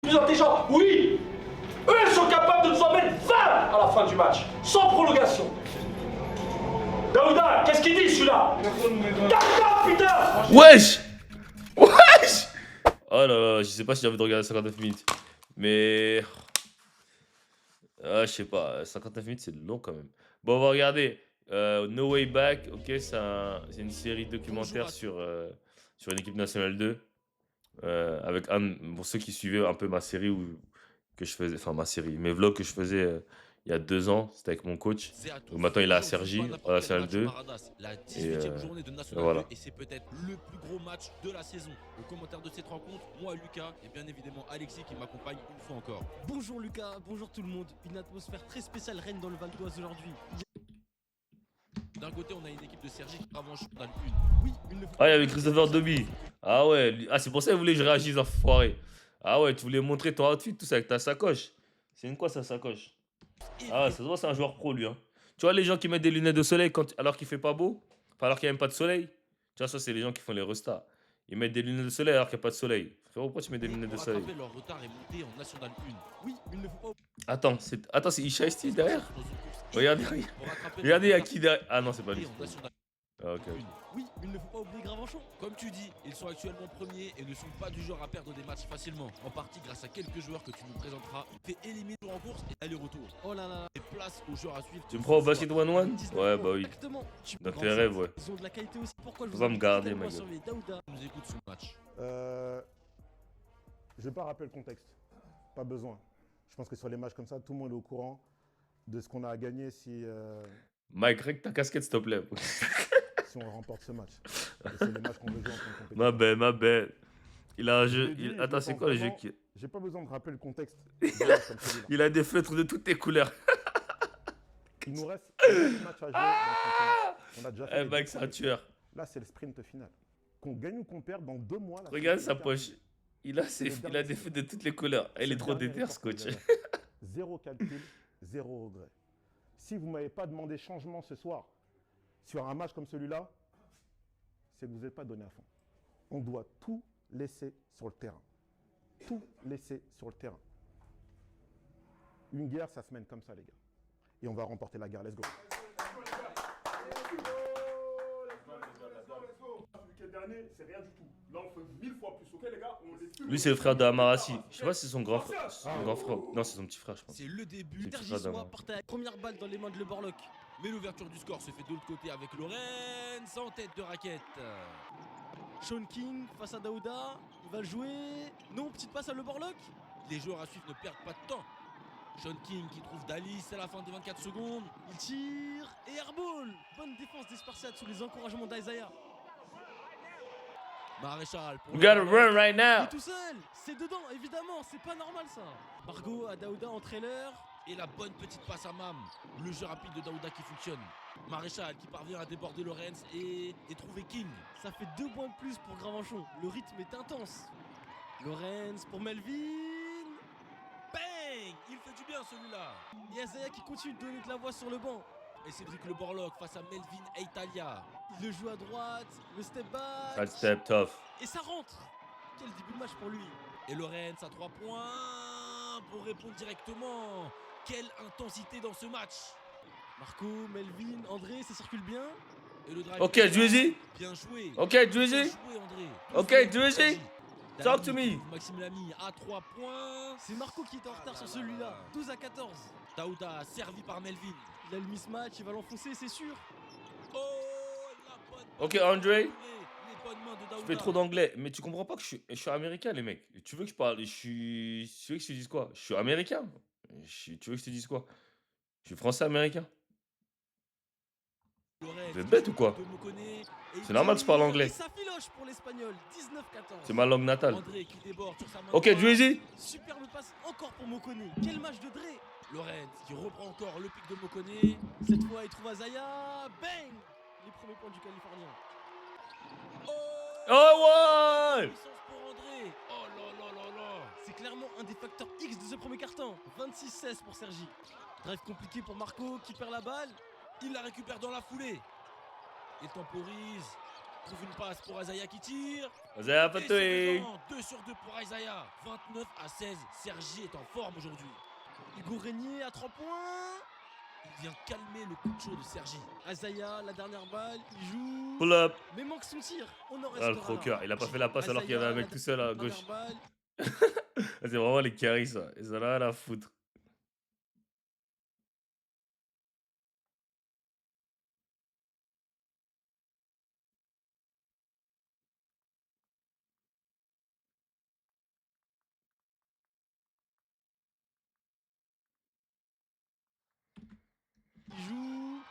plus intelligents. Oui, eux, ils sont capables de nous en mettre 20 à la fin du match, sans prolongation. Daouda, qu'est-ce qu'il dit celui-là? Daouda, putain! Wesh! Wesh! Oh là là, je sais pas si j'ai envie de regarder 59 minutes. Mais. Ah, je sais pas, 59 minutes c'est long quand même. Bon, on va regarder. No Way Back, ok, c'est une série documentaire sur une équipe nationale 2. Avec pour ceux qui suivaient un peu ma série que je faisais, enfin ma série, mes vlogs que je faisais il y a 2 ans, c'était avec mon coach. Donc maintenant il est à Cergy, en National 2. La Et 18e journée de National voilà. 2 et c'est peut-être le plus gros match de la saison. Au commentaire de cette rencontre, moi Lucas et bien évidemment Alexis qui m'accompagne une fois encore. Bonjour Lucas, bonjour tout le monde. Une atmosphère très spéciale règne dans le Val d'Oise aujourd'hui. D'un côté, on a une équipe de Cergy qui avance dans le 1. Oui, une Ah, il y avait Christopher Dobby. Ah ouais, ah c'est pour ça que vous voulez que je réagisse, enfoiré. Ah ouais, tu voulais montrer ton outfit, tout ça avec ta sacoche. C'est une quoi sa sacoche? Ah ouais, ça se voit, c'est un joueur pro lui. Hein. Tu vois les gens qui mettent des lunettes de soleil alors qu'il fait pas beau, enfin, alors qu'il n'y a même pas de soleil. Tu vois, ça c'est les gens qui font les restas. Ils mettent des lunettes de soleil alors qu'il n'y a pas de soleil. Frérot, pourquoi tu mets des lunettes de Pour soleil? rattraper leur retard et monter en National 1. Oui, il ne faut pas. Attends, c'est Isha Esti derrière? Dans une course Regardez, épique pour rattraper regardez, il y a leur qui derrière? Ah non, c'est pas lui. retard en National Ah, ok. 1. Oui, il ne faut pas oublier Gravenchon. Comme tu dis, ils sont actuellement premiers et ne sont pas du genre à perdre des matchs facilement. En partie grâce à quelques joueurs que tu nous présenteras. Fait éliminer en course et aller-retour. Oh là là. Et place aux joueurs à suivre. Tu me prends au basket 1-1? 19 Ouais, points, bah oui. Exactement. Dans tes rêves, ouais. Ils ont de la qualité aussi. Pourquoi je Faut vous pas me invite garder, tellement ma à gueule. surveiller Daouda. Nous écoute ce match. Je vais pas rappeler le contexte. Pas besoin. Je pense que sur les matchs comme ça, tout le monde est au courant de ce qu'on a à gagner si Mike, règle ta casquette s'il te plaît. on remporte ce match. Et c'est les matchs qu'on veut jouer en tant que compétition. Ma belle. Il a un jeu. Je l'ai dit, je Attends, le c'est pense quoi le jeu vraiment. qui. J'ai pas besoin de rappeler le contexte. d'un match comme celui-là. Il a des feutres de toutes les couleurs. Il nous reste 9 matchs à jouer dans le championnat. On a déjà fait Eh les mec, deux c'est un premiers. tueur. Là, c'est le sprint final. Qu'on gagne ou qu'on perde dans 2 mois. là, Regarde c'est sa le poche. Il a des feutres de toutes les couleurs. Il est trop déter, ce coach. Zéro calcul, zéro regret. Si vous ne m'avez pas demandé changement ce soir sur un match comme celui-là, c'est que vous n'êtes pas donné à fond. On doit tout laisser sur le terrain. Tout laisser sur le terrain. Une guerre, ça se mène comme ça, les gars. Et on va remporter la guerre. Let's go. Le week-end dernier, c'est rien du tout. Là, on fait 1000 fois plus. Ok, les gars, on les tue. Lui, c'est le frère de Amarassi. Je sais pas si c'est son grand frère. Son grand frère. Non, c'est son petit frère, je pense. C'est le début. C'est Sergi pas Soa d'avant. porte la première balle dans les mains de Le Borloc. Mais l'ouverture du score se fait de l'autre côté avec Lorenz en tête de raquette. Sean King face à Daouda. Il va le jouer. Non, petite passe à Le Borloc. Les joueurs à suivre ne perdent pas de temps. Sean King qui trouve Dalis à la fin des 24 secondes. Il tire et airball. Bonne défense des Spartiates sous les encouragements d'Isaiah. Maréchal pour We le gotta ballon. run right Il now. est tout seul. C'est dedans, évidemment. C'est pas normal ça. Margot à Daouda en trailer. Et la bonne petite passe à Mam. Le jeu rapide de Daouda qui fonctionne. Maréchal qui parvient à déborder Lorenz et trouver King. Ça fait 2 points de plus pour Gravenchon. Le rythme est intense. Lorenz pour Melvin. Bang! Il fait du bien celui-là. Et Isaiah qui continue de donner de la voix sur le banc. Et Cédric Le Borloc face à Melvin et Italia. Il le joue à droite. Le step back. Side step tough. Et ça rentre. Quel début de match pour lui. Et Lorenz à 3 points pour répondre directement. Quelle intensité dans ce match. Marco, Melvin, André, ça circule bien. Et le drive. Ok, Drizzy. Bien joué. Ok, Bien Drizzy. joué, André. Ok, Bien Drizzy. joué. Talk to Dani me. trouve Maxime Lamy à 3 points. C'est Marco qui est en retard sur celui-là. 12 à 14. Daouda servi par Melvin. Il a le mismatch, il va l'enfoncer, c'est sûr. Oh, la bonne Ok, André. les bonnes mains de Daouda. Je fais trop d'anglais. Mais tu comprends pas que je suis américain, les mecs. Tu veux que je parle. Tu veux que je te dise quoi? Je suis américain. Tu veux que je te dise quoi? Je suis français-américain. Lorenz, Vous êtes bête ou quoi? de Mokone, et il C'est normal que je parle tire. anglais. Et ça filoche pour l'Espagnol. 19-14. C'est ma langue natale. André qui déborde sur sa main Ok, droite. Drizzy. Superbe passe encore pour Mokone. Quel match de Dre. Lorenz qui reprend encore le pic de Mokone. Cette fois, il trouve Azaya. Bang. Les premiers points du Californien. Oh ouais. Puissance pour André. Oh là là là là. C'est clairement un des facteurs X de ce premier carton. 26-16 pour Sergi. Drive compliqué pour Marco qui perd la balle. Il la récupère dans la foulée. Il temporise. Trouve une passe pour Isaiah qui tire. Isaiah Et c'est Patoué. dedans. 2 sur 2 pour Isaiah. 29-16. Sergi est en forme aujourd'hui. Hugo Régnier à 3 points. Il vient calmer le coup de chaud de Sergi. Azaya, la dernière balle, il joue. Pull up. Mais manque son tir. On en Ah, le restera là. croqueur. Il a pas fait la passe alors qu'il y avait un mec tout seul à Dernière gauche. balle. C'est vraiment les carries, ça. Ils en ont rien à foutre. Il joue.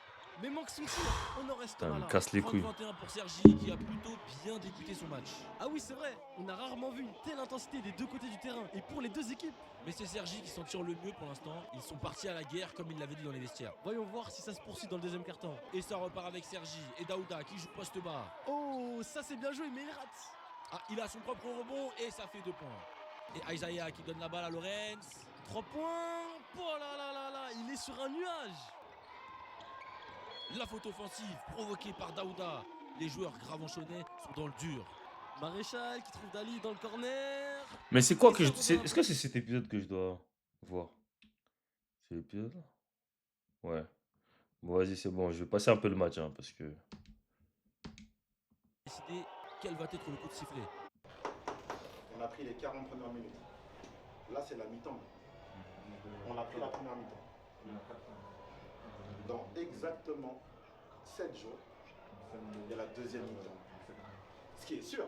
Mais manque son tir. On en Putain, restera il me là. casse les couilles. 30-21 pour Sergi qui a plutôt bien débuté son match. Ah oui, c'est vrai. On a rarement vu une telle intensité des deux côtés du terrain. Et pour les deux équipes. Mais c'est Sergi qui s'en tire le mieux pour l'instant. Ils sont partis à la guerre comme il l'avait dit dans les vestiaires. Voyons voir si ça se poursuit dans le deuxième quart-temps. Et ça repart avec Sergi et Daouda qui joue poste bas. Oh, ça c'est bien joué, mais il rate. Ah, il a son propre rebond et ça fait 2 points. Et Isaiah qui donne la balle à Lorenz. 3 points. Oh là là là là, il est sur un nuage. La faute offensive provoquée par Daouda. Les joueurs gravenchonnais sont dans le dur. Maréchal qui trouve Dali dans le corner. Mais c'est quoi que je. Est-ce que c'est cet épisode que je dois voir? C'est l'épisode là? Ouais. Bon, vas-y, c'est bon. Je vais passer un peu le match, hein, parce que. Décider quel va être le coup de sifflet. On a pris les 40 premières minutes. Là, c'est la mi-temps. On a pris la première mi-temps. Dans exactement 7 jours, il y a la deuxième mi-temps. Ce qui est sûr,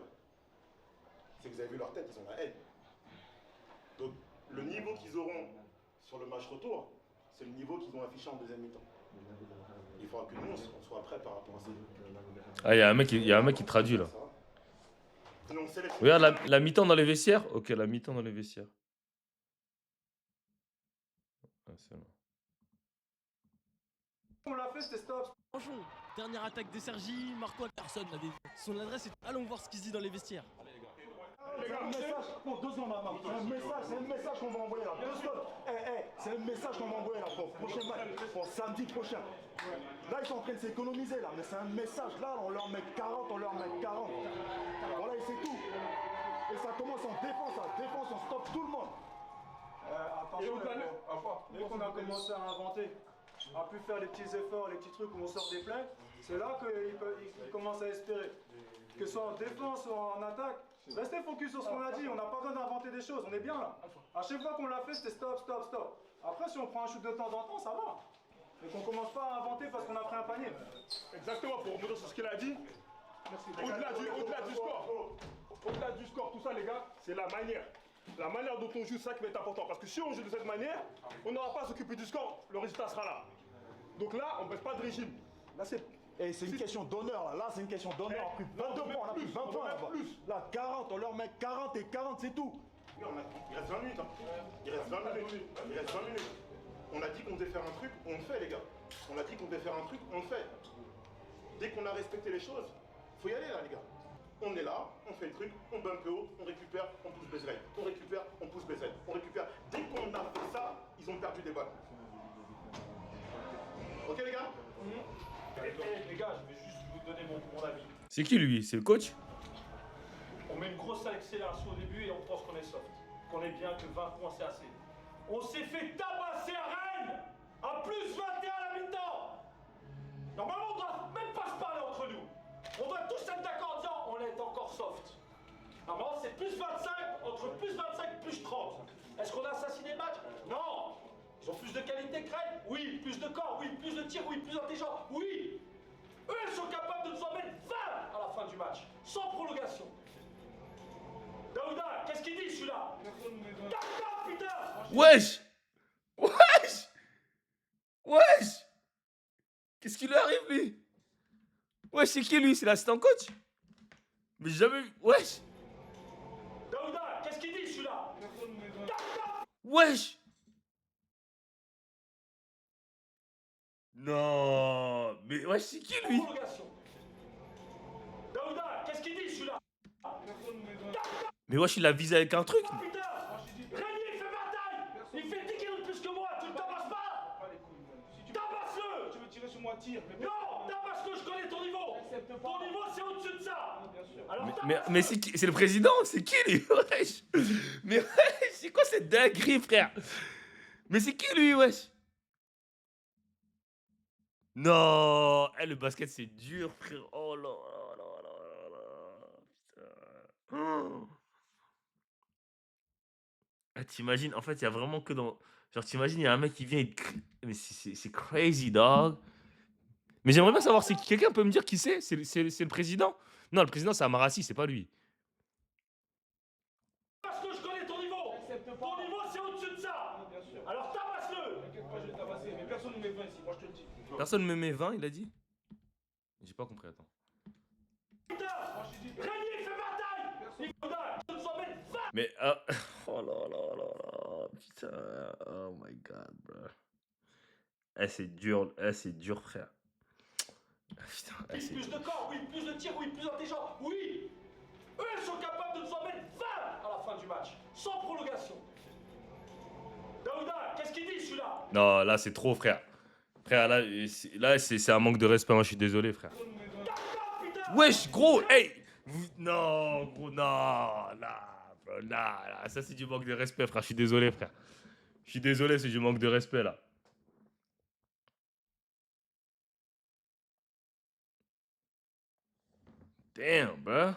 c'est que vous avez vu leur tête, ils ont la haine. Donc, le niveau qu'ils auront sur le match retour, c'est le niveau qu'ils ont affiché en deuxième mi-temps. Il faudra que nous, on soit prêts par rapport à ça. Ah, il y a un mec qui traduit là. Donc, Regarde la mi-temps dans les vestiaires. Ok, la mi-temps dans les vestiaires. Ah, c'est là. On l'a fait, c'était stop. Franchement, dernière attaque de Sergi. Marco Personne n'a vu. son adresse est. Allons voir ce qui se dit dans les vestiaires. C'est un message pour 2 ans maintenant. C'est un message qu'on va envoyer là. C'est un message qu'on va envoyer là pour le prochain match, pour samedi prochain. Là, ils sont en train de s'économiser là, mais c'est un message là, on leur met 40, on leur met 40. Voilà, et c'est tout. Et ça commence en défense, on stoppe tout le monde. Attention, dès qu'on a commencé à inventer, à pu faire les petits efforts, les petits trucs où on sort des plaintes, c'est là qu'ils commencent à espérer. Que ce soit en défense ou en attaque, restez focus sur ce qu'on a dit, on n'a pas besoin d'inventer des choses, on est bien là. À chaque fois qu'on l'a fait, c'était stop, stop, stop. Après, si on prend un shoot de temps en temps, ça va. Mais qu'on commence pas à inventer parce qu'on a pris un panier. Exactement, pour remonter sur ce qu'il a dit, au-delà du score, tout ça les gars, c'est la manière. La manière dont on joue, c'est ça qui va être important. Parce que si on joue de cette manière, on n'aura pas à s'occuper du score, le résultat sera là. Donc là, on ne baisse pas de régime. Là, c'est une question d'honneur là, c'est une question d'honneur. On a pris 22 points, on a pris 20 points là-bas. Là, 40, on leur met 40 et 40, c'est tout. Il reste 20 minutes. Il reste 20 minutes. On a dit qu'on devait faire un truc, on le fait les gars. On a dit qu'on devait faire un truc, on le fait. Dès qu'on a respecté les choses, faut y aller là les gars. On est là, on fait le truc, on bump haut, on récupère, on pousse baseline. On récupère, on pousse baseline. On récupère. Dès qu'on a fait ça, ils ont perdu des balles. Ok les gars? Les gars, je vais juste vous donner mon avis. C'est qui lui? C'est le coach? On met une grosse accélération au début et on pense qu'on est soft. Qu'on est bien, que 20 points c'est assez. On s'est fait tabasser à Rennes à plus 21 à la mi-temps. Normalement, on doit même pas se parler entre nous. On doit tous être d'accord en disant on est encore soft. Normalement, c'est plus 25, entre plus 25 et plus 30. Est-ce qu'on a assassiné le match? Non. Ils ont plus de qualité que Rennes? Oui. Plus de corps? Oui. Plus de tirs? Oui. Plus intelligents? Oui. Eux, ils sont capables de nous en mettre 20 à la fin du match, sans prolongation. Daouda, qu'est-ce qu'il dit celui-là? Daouda, putain! Wesh! Wesh! Wesh! Qu'est-ce qui lui arrive lui? Wesh, c'est qui lui? C'est l'assistant coach? Mais j'ai jamais vu. Wesh! Daouda, qu'est-ce qu'il dit celui-là? Daouda! Wesh! Non! Mais wesh, c'est qui lui? Prolongation. Daouda, qu'est-ce qu'il dit celui-là? Mais wesh, il a visé avec un truc? Putain! Régnier, il fait bataille! Il fait 10 kilos de plus que moi, tu le tabasses pas? Tabasse-le! sur moi, tire. Non, non, parce que je connais ton niveau. Ton niveau, c'est au-dessus de ça. Bien sûr. Alors, Mais c'est le président? C'est qui lui? Wesh. Mais wesh, c'est quoi cette dinguerie, frère? Mais c'est qui lui, wesh? Non, le basket c'est dur, frère. Oh là là là là là là. Putain. Oh. Ah, t'imagines, en fait, il y a vraiment que dans. Genre, t'imagines, il y a un mec qui vient et. Mais c'est crazy, dog. Mais j'aimerais bien savoir, c'est qui. Quelqu'un peut me dire qui c'est? C'est le président? Non, le président, c'est Amarassi, c'est pas lui. parce que je connais ton niveau. Ton niveau, c'est au-dessus de ça. Bien sûr. Alors, tabasse-le. T'inquiète pas, je vais le tabasser. Mais personne ne met 20 ici, moi je te le dis. Personne me met 20, il a dit? J'ai pas compris, attends. Putain, Régnier, il fait bataille. Il faut nous en mettre 20. Mais. Oh là là là là. Putain. Oh my god, bro. C'est dur, frère. Putain, Oui, c'est plus de corps, oui, plus de tirs, oui, plus intelligent, oui. Eux, ils sont capables de nous en mettre 20 à la fin du match, sans prolongation. Daouda, qu'est-ce qu'il dit celui-là? Non, là, c'est trop, frère. Frère, là c'est un manque de respect, moi, je suis désolé, frère. Wesh, gros, hey! Non, gros, non, bro, là, ça, c'est du manque de respect, frère, je suis désolé, frère. Je suis désolé, c'est du manque de respect, là. Damn, bro.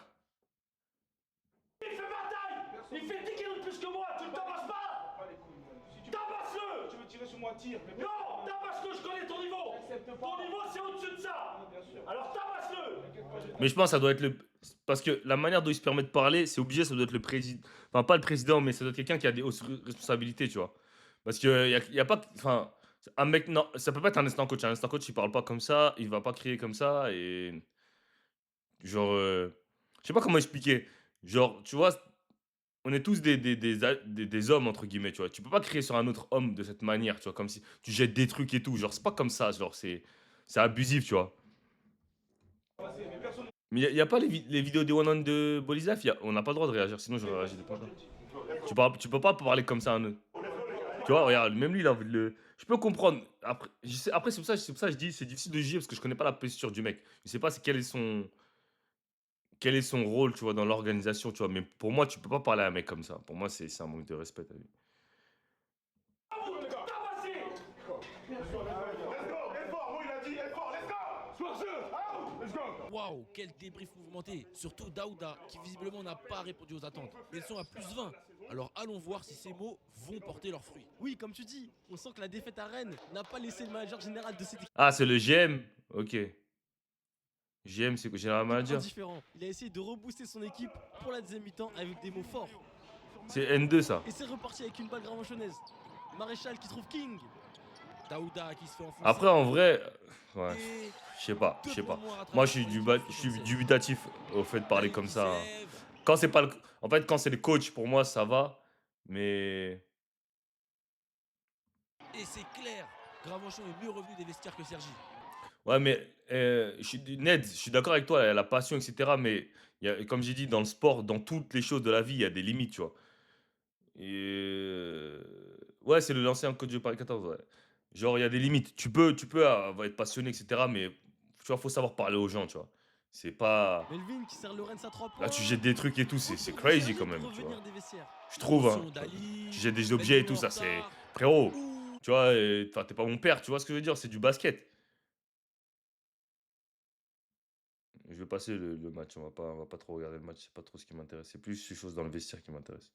Il fait bataille. Il fait 10 kilos de plus que moi, tu le tabasses pas. Tabasse-le. Tu veux tirer sur moi, tire. Non, tabasse que je connais ton niveau. Ton niveau, c'est au-dessus de ça. Alors tabasse-le. Mais je pense que ça doit être le... Parce que la manière dont il se permet de parler, c'est obligé, ça doit être le président. Enfin, pas le président, mais ça doit être quelqu'un qui a des hautes responsabilités, tu vois. Parce qu'il y a pas... Enfin, un mec... Non, ça peut pas être un instant coach. Un instant coach, il parle pas comme ça, il va pas crier comme ça, et... Genre... Je sais pas comment expliquer. Genre, tu vois, on est tous des hommes, entre guillemets, tu vois. Tu peux pas crier sur un autre homme de cette manière, tu vois, comme si tu jettes des trucs et tout. Genre, c'est pas comme ça, genre, c'est abusif, tu vois. Mais y a pas les vidéos des one-on de Bolizaf, on n'a pas le droit de réagir, sinon j'aurais réagi des points. Tu peux pas parler comme ça à un autre. Tu vois, regarde, même lui, il a envie de le... Je peux comprendre. Après, après c'est pour ça que je dis, c'est difficile de juger parce que je connais pas la posture du mec. Je sais pas quel est son rôle, tu vois, dans l'organisation, tu vois. Mais pour moi, tu peux pas parler à un mec comme ça. Pour moi, c'est un manque de respect, t'as vu. Waouh, quel débrief mouvementé. Surtout Daouda, qui visiblement n'a pas répondu aux attentes. Ils sont à plus 20. Alors allons voir si ces mots vont porter leurs fruits. Oui, comme tu dis, on sent que la défaite à Rennes n'a pas laissé le manager général de cette équipe Ah, c'est le GM. Ok. GM, c'est quoi? Général Manager. indifférent. Il a essayé de rebooster son équipe pour la deuxième mi-temps avec des mots forts. C'est N2, ça. Et c'est reparti avec une balle gravenchonnaise. Maréchal qui trouve King. Daouda qui se fait enfoncer. Après, en vrai... Ouais. Et Je sais pas. deux points moins rattrapés Moi, je suis pour l'équipe française. dubitatif au fait de parler comme ça. Hein. Qui sève. Quand c'est pas le... En fait, quand c'est le coach, pour moi, ça va. Mais... Et c'est clair, Gravenchon est mieux revenu des vestiaires que Sergi. Ouais, mais Ned, je suis d'accord avec toi, la passion, etc. Mais comme j'ai dit, dans le sport, dans toutes les choses de la vie, il y a des limites, tu vois. Et... Ouais, c'est l'ancien coach de Paris 14, ouais. Genre, il y a des limites. Tu peux être passionné, etc. Mais tu vois, faut savoir parler aux gens, tu vois. C'est pas... Melvin qui sert Lorenz à 3 points. Là, tu jettes des trucs et tout, c'est crazy quand même, tu vois. Des vestiaires. Je trouve, hein. Attention, Dali, Tu jettes des objets et tout, ça, c'est... Frérot, Ouh. tu vois, enfin, t'es pas mon père, tu vois ce que je veux dire, c'est du basket. Je vais passer le match, on va pas trop regarder le match, c'est pas trop ce qui m'intéresse. C'est plus ces choses dans le vestiaire qui m'intéressent.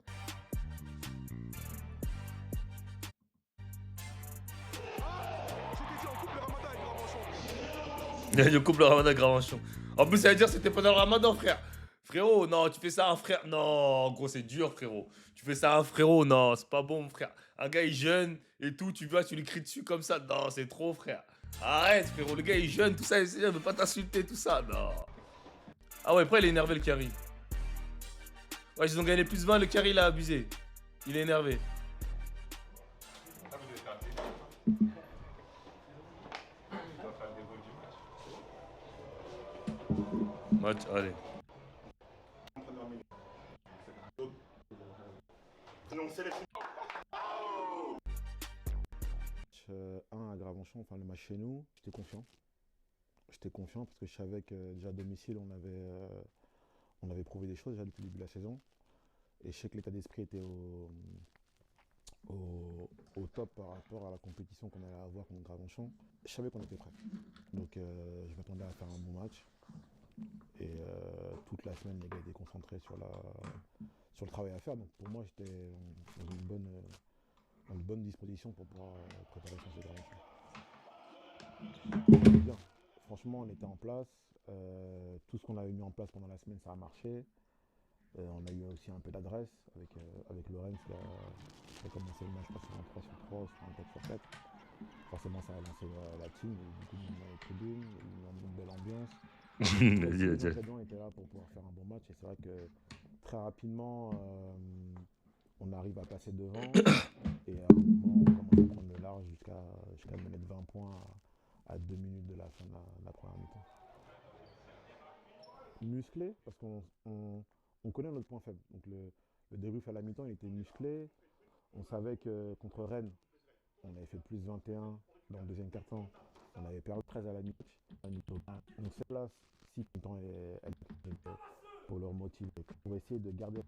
Je coupe le ramadan avec Gravenchon. En plus, ça veut dire que c'était pendant le ramadan, frère. Frérot, non, tu fais ça à un frère. Non, gros, c'est dur, frérot. Tu fais ça à un frérot, non, c'est pas bon, frère. Un gars, il jeune et tout, tu vois, tu lui cries dessus comme ça. Non, c'est trop, frère. Arrête, frérot, le gars, il jeune, tout ça, il veut pas t'insulter, tout ça, non. Ah ouais, après, il est énervé, le carry. Ouais, ils ont gagné plus 20, le carry, il a abusé. Il est énervé. Match, allez. On sélectionne. 1 à Gravenchon. Gravenchon, enfin le match chez nous, j'étais confiant. J'étais confiant parce que je savais que déjà à domicile, on avait prouvé des choses déjà depuis le début de la saison. Et je sais que l'état d'esprit était au top par rapport à la compétition qu'on allait avoir contre Gravenchon. Je savais qu'on était prêt. Donc je m'attendais à faire un bon match. Et toute la semaine, les gars étaient concentrés sur le travail à faire. Donc pour moi, j'étais dans une bonne disposition pour pouvoir préparer ce match de Gravenchon. Bien. Franchement, on était en place. Tout ce qu'on avait mis en place pendant la semaine, ça a marché. On a eu aussi un peu d'adresse avec Lorenz qui a commencé le match sur un 3 sur 3, sur un 4 sur 4. Forcément, ça a lancé la team, et du coup, on a les tribunes, on a une belle ambiance. Les ingrédients étaient là pour pouvoir faire un bon match et c'est vrai que très rapidement, on arrive à passer devant et à un moment, on commence à prendre le large jusqu'à mener de 20 points à 2 minutes de la fin de la première mi-temps. Musclé, parce qu'on connaît notre point faible. Donc le débrief à la mi-temps, il était musclé. On savait que contre Rennes, on avait fait plus 21 dans le deuxième quart-temps. On avait perdu 13 à la mi-temps. On s'est place si le elle pour leur motiver, pour essayer de garder.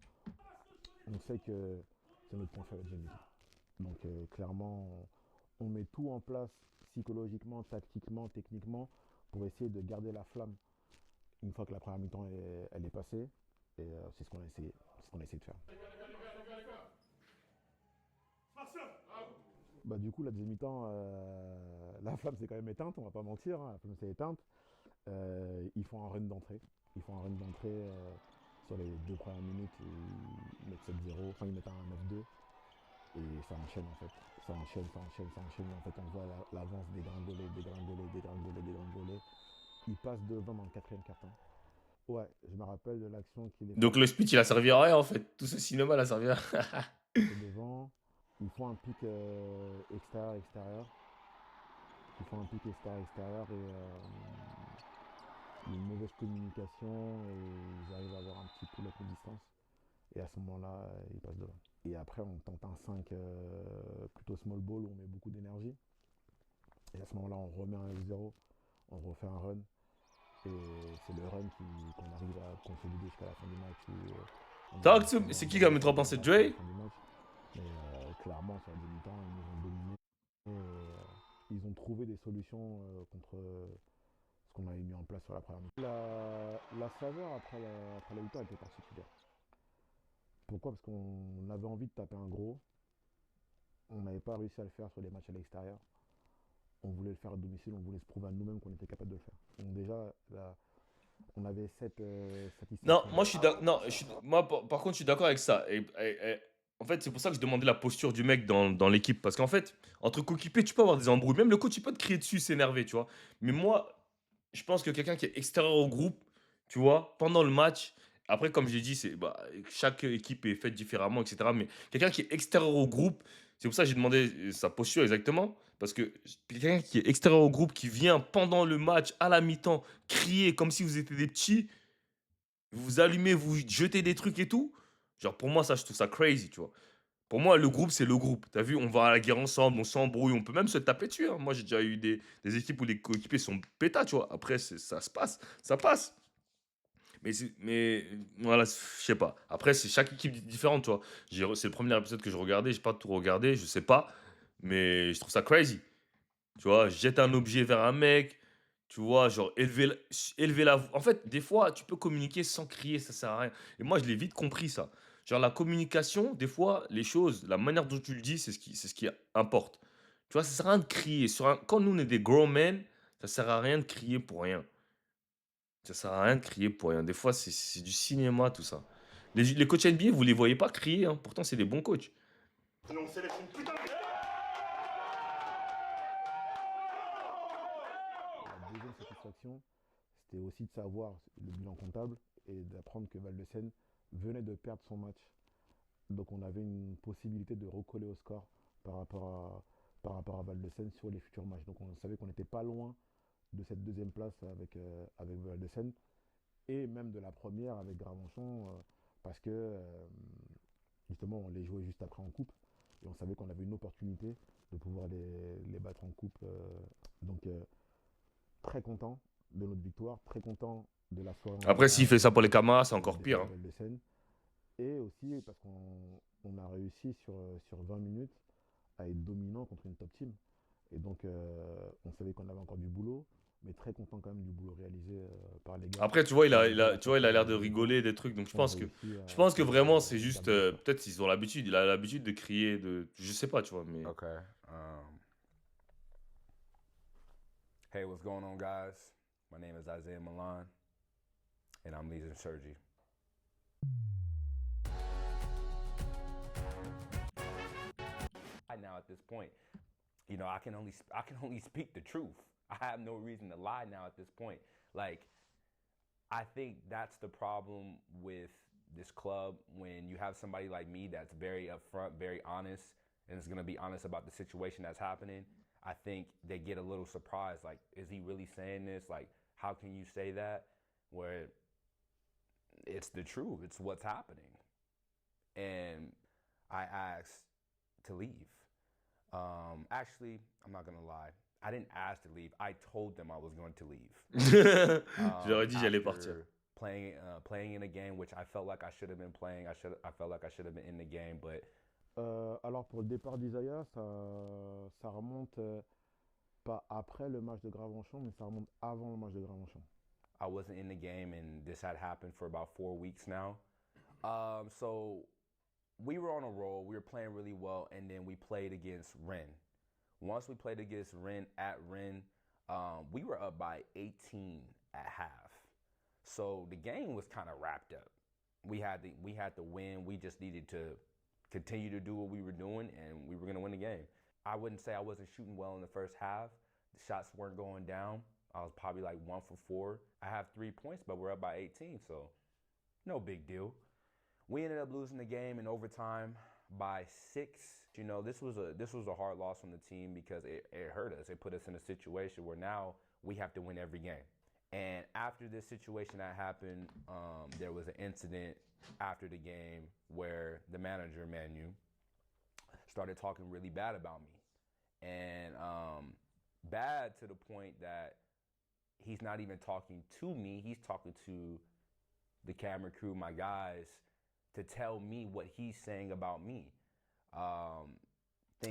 On sait que c'est notre point faible à deuxième mi-temps. Donc clairement, on met tout en place psychologiquement, tactiquement, techniquement pour essayer de garder la flamme une fois que la première mi-temps elle est passée. Et c'est ce qu'on a essayé, de faire. Bah, du coup, la deuxième mi-temps, la flamme s'est quand même éteinte, on va pas mentir, hein, la flamme s'est éteinte. Ils font un run d'entrée. Sur les 2 premières minutes, ils mettent 7-0, enfin ils mettent un 9-2. Et ça enchaîne en fait. Ça enchaîne. Et en fait, on voit l'avance dégringoler. Ils passent devant dans le 4e quart-temps. Ouais, je me rappelle de l'action qu'il est. Donc le speech, il a servi à rien en fait. Tout ce cinéma, il a servi à rien. Devant, ils font un pic extérieur. Et une mauvaise communication et ils arrivent à avoir un petit pull-up de distance. Et à ce moment-là, ils passent devant. Et après, on tente un 5 plutôt small ball où on met beaucoup d'énergie. Et à ce moment-là, on remet un F0, on refait un run. Et c'est le run qu'on arrive à consolider jusqu'à la fin du match. C'est qui qui va mettre en penser Dre? Mais clairement, sur la demi-temps, ils nous ont dominés. Ils ont trouvé des solutions contre ce qu'on avait mis en place sur la première mi-temps. La saveur après la mi-temps était particulière. Pourquoi? Parce qu'on avait envie de taper un gros. On n'avait pas réussi à le faire sur les matchs à l'extérieur. On voulait le faire à domicile, on voulait se prouver à nous-mêmes qu'on était capable de le faire. Donc déjà, là, on avait cette satisfaction. Non, moi moi par contre, je suis d'accord avec ça. En fait, c'est pour ça que je demandais la posture du mec dans l'équipe. Parce qu'en fait, entre coéquipiers, tu peux avoir des embrouilles. Même le coach, il peut te crier dessus, s'énerver, tu vois. Mais moi, je pense que quelqu'un qui est extérieur au groupe, tu vois, pendant le match, après, comme j'ai dit, chaque équipe est faite différemment, etc. Mais quelqu'un qui est extérieur au groupe, c'est pour ça que j'ai demandé sa posture exactement. Parce que quelqu'un qui est extérieur au groupe, qui vient pendant le match, à la mi-temps, crier comme si vous étiez des petits, vous allumez, vous jetez des trucs et tout. Genre, pour moi, ça, je trouve ça crazy, tu vois. Pour moi, le groupe, c'est le groupe. T'as vu, on va à la guerre ensemble, on s'embrouille, on peut même se taper dessus, hein. Moi, j'ai déjà eu des équipes où les coéquipiers sont pétas, tu vois. Après, ça se passe, ça passe. Mais voilà, je sais pas. Après, c'est chaque équipe différente, tu vois. C'est le premier épisode que je regardais, j'ai pas tout regardé, je sais pas. Mais je trouve ça crazy. Tu vois, jette un objet vers un mec, tu vois, genre élever la voix. En fait, des fois, tu peux communiquer sans crier, ça sert à rien. Et moi, je l'ai vite compris, ça. Genre, la communication, des fois, les choses, la manière dont tu le dis, c'est ce qui importe. Tu vois, ça sert à rien de crier. Quand nous, on est des grown men, ça sert à rien de crier pour rien. Ça sert à rien de crier pour rien. Des fois, c'est du cinéma, tout ça. Les coachs NBA, vous les voyez pas crier, hein. Pourtant, c'est des bons coachs. On sélectionne une putain de... La deuxième satisfaction, c'était aussi de savoir le bilan comptable et d'apprendre que Val-de-Seine venait de perdre son match. Donc on avait une possibilité de recoller au score par rapport à Val-de-Seine sur les futurs matchs. Donc on savait qu'on n'était pas loin de cette deuxième place avec Val-de-Seine et même de la première avec Gravenchon parce que justement on les jouait juste après en coupe. Et on savait qu'on avait une opportunité de pouvoir les battre en coupe. Donc, très content de notre victoire, très content de la soirée en Après, s'il général, fait ça pour les camarades, c'est des encore pire. Hein. festivals de scène. Et aussi parce qu'on a réussi sur 20 minutes à être dominant contre une top team. Et donc, on savait qu'on avait encore du boulot, mais très content quand même du boulot réalisé par les gars. Après, tu vois, tu vois, il a l'air de On rigoler des trucs. Donc, je a pense que, réussi je pense que vraiment, c'est à juste. terminer ça. Peut-être ils ont l'habitude. Il a l'habitude de crier. Je sais pas, tu vois. Mais Okay. Hey, what's going on, guys? My name is Isaiah Milan, and I'm leading Sergi. Now at this point, you know, I can only speak the truth. I have no reason to lie now at this point. Like, I think that's the problem with this club when you have somebody like me that's very upfront, very honest, and is going to be honest about the situation that's happening. I think they get a little surprised. Like, is he really saying this? Like, how can you say that? Where it's the truth. It's what's happening. And I asked to leave. Actually, I'm not gonna lie. I didn't ask to leave. I told them I was going to leave. je leur ai dit j'allais partir. Playing in a game which I felt like I should have been playing. I felt like I should have been in the game, but Alors pour le départ d'Isaiah, ça remonte pas après le match de Gravenchon, mais ça remonte avant le match de Gravenchon. I wasn't in the game, and this had happened for about 4 weeks now. So we were on a roll. We were playing really well, and then we played against Rennes. Once we played against Rennes at Rennes, we were up by 18 at half. So the game was kind of wrapped up. We had to win. We just needed to continue to do what we were doing, and we were going to win the game. I wouldn't say I wasn't shooting well in the first half. The shots weren't going down. I was probably like 1 for 4. I have 3 points, but we're up by 18, so no big deal. We ended up losing the game in overtime by 6. You know, this was a hard loss on the team because it hurt us. It put us in a situation where now we have to win every game. And after this situation that happened, there was an incident after the game where the manager, Manu, started talking really bad about me. And bad to the point that he's not even talking to me. He's talking to the camera crew, my guys, to tell me what he's saying about me.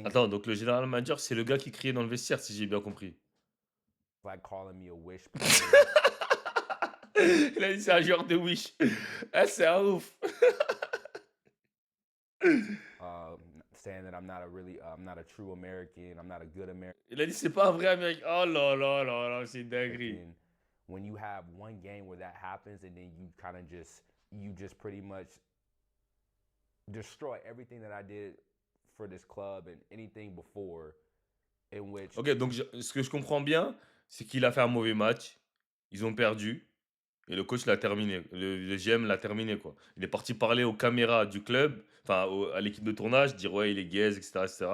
Attends, donc le général manager, c'est le gars qui criait dans le vestiaire, si j'ai bien compris. Like calling me a wish player. Il a dit c'est un joueur de Wish. Ah, c'est un ouf. Saying that I'm not a true American, I'm not a good American. Il a dit c'est pas un vrai Américain. Oh là là là là, c'est une dinguerie. When you have one game where that happens and then you kind of just pretty much destroy everything that I did for this club and anything before in which... Ok, donc ce que je comprends bien, c'est qu'il a fait un mauvais match. Ils ont perdu. Et le coach l'a terminé. Le GM l'a terminé, quoi. Il est parti parler aux caméras du club, enfin à l'équipe de tournage, dire ouais, il est gaze, etc., etc.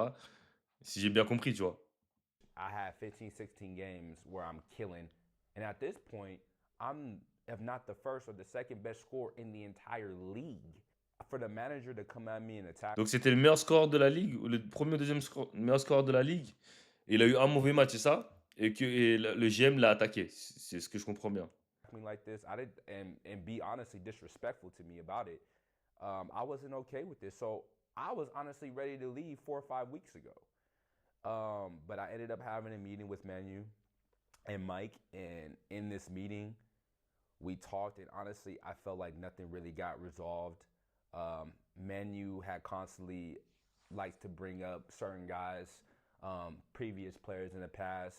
Si j'ai bien compris, tu vois. I had 15, 16 games where I'm killing. And at this point, I'm, if not the first or the second best scorer in the entire league. For the manager to come at me and attack. Donc c'était le meilleur score de la ligue, ou le premier ou deuxième meilleur score de la ligue. Et il a eu un mauvais match, c'est ça? Et le GM l'a attaqué. C'est ce que je comprends bien. Like this, I did, and be honestly disrespectful to me about it. I wasn't okay with this, so I was honestly ready to leave 4 or 5 weeks ago. But I ended up having a meeting with Manu and Mike, and in this meeting, we talked, and honestly, I felt like nothing really got resolved. Manu had constantly likes to bring up certain guys, previous players in the past.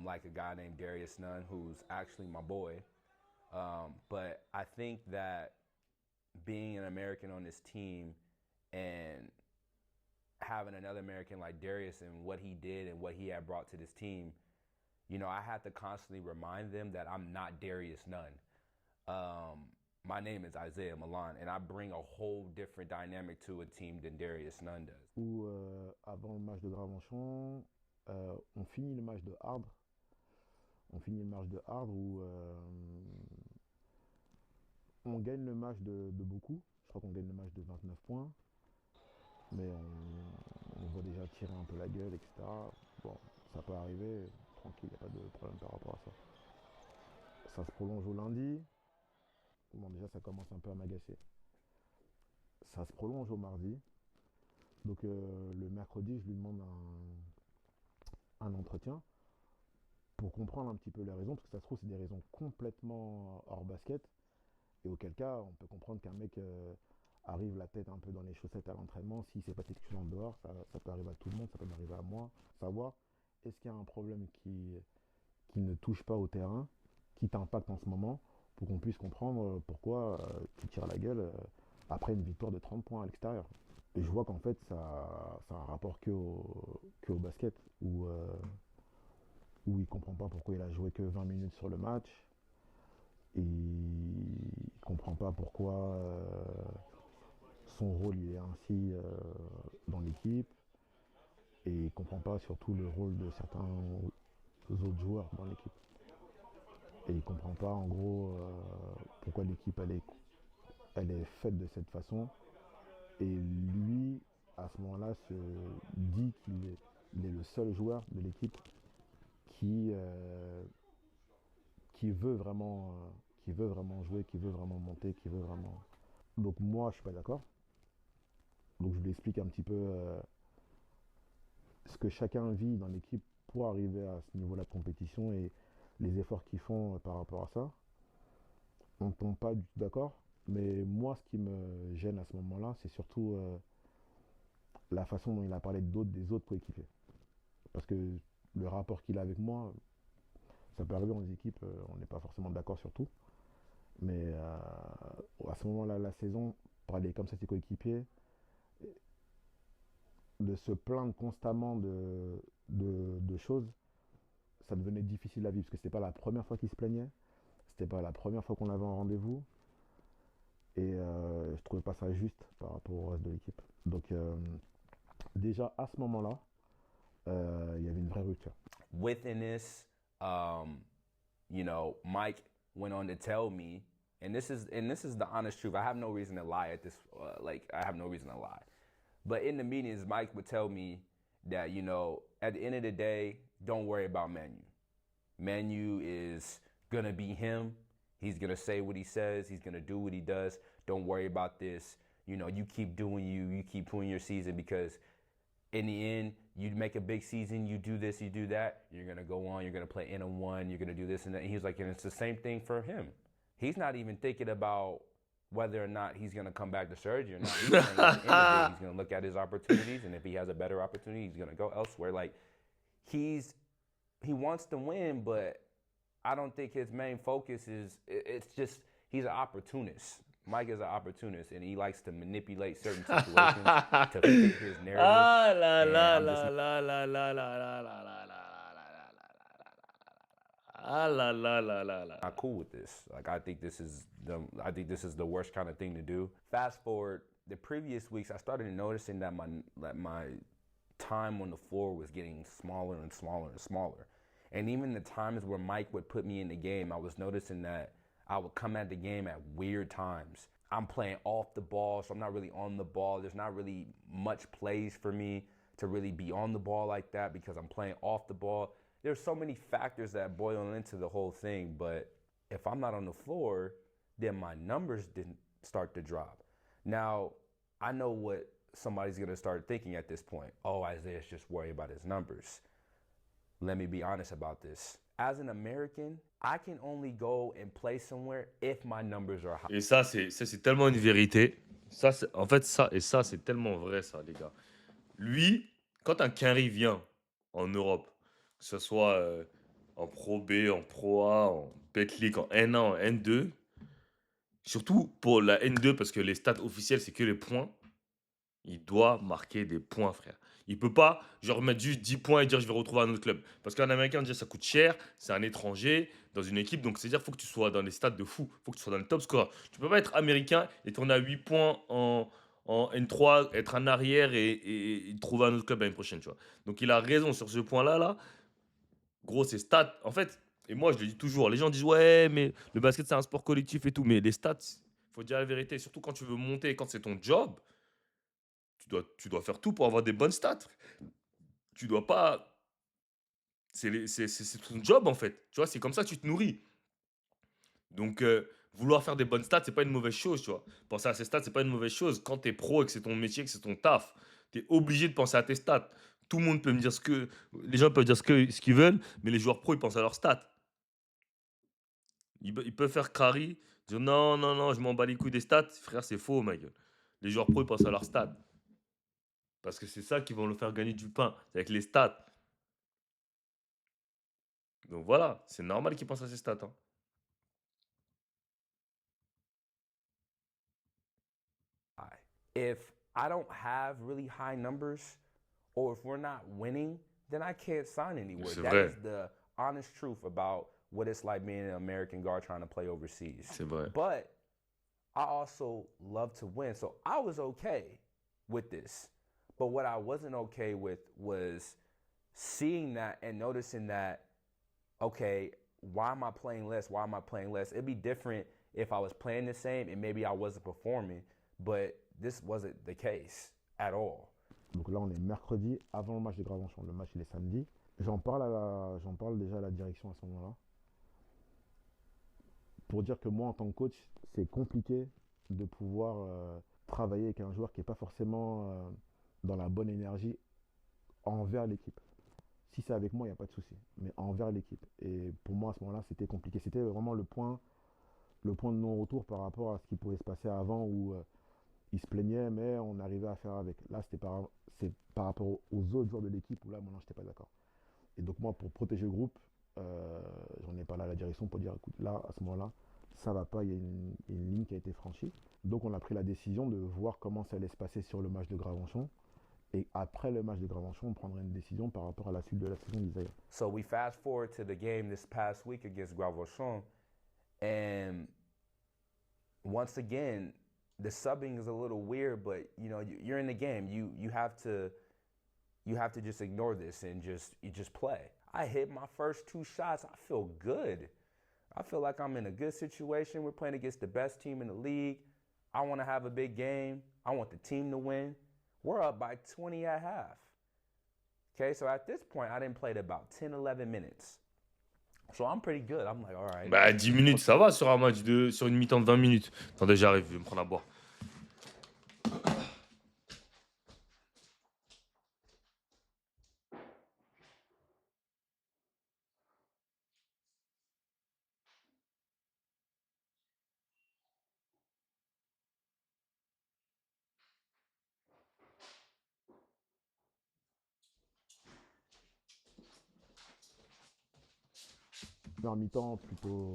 Like a guy named Darius Nunn, who's actually my boy. But I think that being an American on this team and having another American like Darius and what he did and what he had brought to this team, you know, I had to constantly remind them that I'm not Darius Nunn. My name is Isaiah Milan, and I bring a whole different dynamic to a team than Darius Nunn does. Où, avant le match de Gravenchon, on finit le match de Ardres. On finit le match de Ardres où on gagne le match de beaucoup. Je crois qu'on gagne le match de 29 points. mais on voit déjà tirer un peu la gueule, etc. Bon, ça peut arriver, tranquille, il n'y a pas de problème par rapport à ça. Ça se prolonge au lundi. Bon, déjà, ça commence un peu à m'agacer. Ça se prolonge au mardi. Donc, le mercredi, je lui demande un entretien pour comprendre un petit peu les raisons, parce que ça se trouve, c'est des raisons complètement hors basket. Et auquel cas, on peut comprendre qu'un mec arrive la tête un peu dans les chaussettes à l'entraînement. S'il ne s'est pas quelque chose en dehors, ça peut arriver à tout le monde, ça peut m'arriver à moi. Savoir, est-ce qu'il y a un problème qui ne touche pas au terrain, qui t'impacte en ce moment, pour qu'on puisse comprendre pourquoi tu tires la gueule après une victoire de 30 points à l'extérieur. Et je vois qu'en fait, ça a un rapport que au basket, où il ne comprend pas pourquoi il a joué que 20 minutes sur le match. Et il ne comprend pas pourquoi son rôle il est ainsi dans l'équipe. Et il ne comprend pas surtout le rôle de certains autres joueurs dans l'équipe. Et il ne comprend pas en gros pourquoi l'équipe elle est faite de cette façon. Et lui, à ce moment-là, se dit qu'il est le seul joueur de l'équipe qui veut vraiment jouer, qui veut vraiment monter, qui veut vraiment. Donc moi, je suis pas d'accord. Donc je lui explique un petit peu ce que chacun vit dans l'équipe pour arriver à ce niveau-là de compétition et les efforts qu'ils font par rapport à ça. On ne tombe pas du tout d'accord. Mais moi, ce qui me gêne à ce moment-là, c'est surtout la façon dont il a parlé des autres coéquipiers. Parce que le rapport qu'il a avec moi, ça peut arriver dans les équipes, on n'est pas forcément d'accord sur tout. Mais à ce moment-là, la saison, parler comme ça de ses coéquipiers, de se plaindre constamment de choses, ça devenait difficile à vivre. Parce que c'était pas la première fois qu'il se plaignait, c'était pas la première fois qu'on avait un rendez-vous. Et je trouvais pas ça juste par rapport au reste de l'équipe. Donc déjà à ce moment-là, il y avait une vraie rupture. Within this, you know, Mike went on to tell me, and this is the honest truth. I have no reason to lie at this. I have no reason to lie. But in the meetings, Mike would tell me that, you know, at the end of the day, don't worry about Manu. Manu is gonna be him. He's gonna say what he says. He's gonna do what he does. Don't worry about this. You know, you keep doing you. You keep doing your season, because in the end, you make a big season, you do this, you do that, you're going to go on, you're going to play N1, you're going to do this and that. And he was like, and it's the same thing for him. He's not even thinking about whether or not he's going to come back to surgery or not. He's saying at the end of the day, he's going to look at his opportunities, and if he has a better opportunity, he's going to go elsewhere. Like, he wants to win, but I don't think his main focus is, it's just, he's an opportunist. Mike is an opportunist, and he likes to manipulate certain situations to fit his narrative. Ah là And là I'm just là là là là là là là là là ah là là là là là. not cool with this. Like, I think this is the worst kind of thing to do. Fast forward, the previous weeks, I started noticing that my time on the floor was getting smaller and smaller and smaller. And even the times where Mike would put me in the game, I was noticing that I would come at the game at weird times. I'm playing off the ball, so I'm not really on the ball. There's not really much plays for me to really be on the ball like that because I'm playing off the ball. There's so many factors that boil into the whole thing, but if I'm not on the floor, then my numbers didn't start to drop. Now, I know what somebody's going to start thinking at this point. Oh, Isaiah's just worried about his numbers. Let me be honest about this. As an American, I can only go and play somewhere if my numbers are high. Et ça, c'est tellement une vérité. En fait, c'est tellement vrai, ça, les gars. Lui, quand un Quinry vient en Europe, que ce soit en Pro B, en Pro A, en Betclic, en N1, en N2, surtout pour la N2, parce que les stats officielles, c'est que les points, il doit marquer des points, frère. Il peut pas, genre, mettre juste 10 points et dire je vais retrouver un autre club. Parce qu'un Américain, déjà, ça coûte cher, c'est un étranger dans une équipe, donc c'est-à-dire qu'il faut que tu sois dans les stats de fou, il faut que tu sois dans le top scorer. Tu peux pas être américain et tourner à 8 points en N3, être un arrière et trouver un autre club l'année prochaine, tu vois. Donc il a raison sur ce point-là, là. Gros, c'est stats. En fait, et moi je le dis toujours, les gens disent ouais, mais le basket c'est un sport collectif et tout, mais les stats, faut dire la vérité, surtout quand tu veux monter, quand c'est ton job, tu dois faire tout pour avoir des bonnes stats. Tu dois pas. C'est ton job en fait. Tu vois, c'est comme ça que tu te nourris. Donc, vouloir faire des bonnes stats, c'est pas une mauvaise chose, tu vois. Penser à ces stats, c'est pas une mauvaise chose. Quand t'es pro et que c'est ton métier, que c'est ton taf, t'es obligé de penser à tes stats. Tout le monde peut me dire ce que. Les gens peuvent dire ce qu'ils veulent, mais les joueurs pro, ils pensent à leurs stats. Ils peuvent faire crari, dire non, non, non, je m'en bats les couilles des stats. Frère, c'est faux, ma gueule. Les joueurs pro, ils pensent à leurs stats. Parce que c'est ça qui va leur faire gagner du pain. C'est avec les stats. Donc voilà, c'est normal qu'ils pensent à ces stats, hein. If I don't have really high numbers, or if we're not winning, then I can't sign anywhere. C'est That vrai. is the honest truth about what it's like being an American guard trying to play overseas. C'est vrai. But I also love to win. So I was okay with this. But what I wasn't okay with was seeing that and noticing that, okay, why am I playing less? Why am I playing less? It'd be different if I was playing the same and maybe I wasn't performing, but this wasn't the case at all. Donc là, on est mercredi avant le match de Gravenchon. Le match, il est samedi. J'en parle déjà à la direction à ce moment-là. Pour dire que moi, en tant que coach, c'est compliqué de pouvoir travailler avec un joueur qui n'est pas forcément dans la bonne énergie envers l'équipe. Si c'est avec moi, il n'y a pas de souci. Mais envers l'équipe. Et pour moi, à ce moment-là, c'était compliqué. C'était vraiment le point de non-retour par rapport à ce qui pouvait se passer avant où il se plaignait, mais on arrivait à faire avec. Là, c'est par rapport aux autres joueurs de l'équipe où là, maintenant, je n'étais pas d'accord. Et donc, moi, pour protéger le groupe, j'en ai parlé à la direction pour dire, écoute, là, à ce moment-là, ça va pas, il y a une ligne qui a été franchie. Donc, on a pris la décision de voir comment ça allait se passer sur le match de Gravenchon. Et après le match de Gravenchon, on prendra une décision par rapport à la suite de la saison d'Isaïa. So we fast forward to the game this past week against Gravenchon, and once again, the subbing is a little weird, but you know you're in the game. You have to just ignore this and just play. I hit my first 2 shots. I feel good. I feel like I'm in a good situation. We're playing against the best team in the league. I want to have a big game. I want the team to win. We're up by 20 at half. Okay, so at this point, I didn't play about 10, 11 minutes. So I'm pretty good. I'm like, all right. Bah, 10 minutes, ça va sur un match sur une mi-temps de 20 minutes. Attendez, j'arrive, je vais me prendre à boire. En mi-temps, plutôt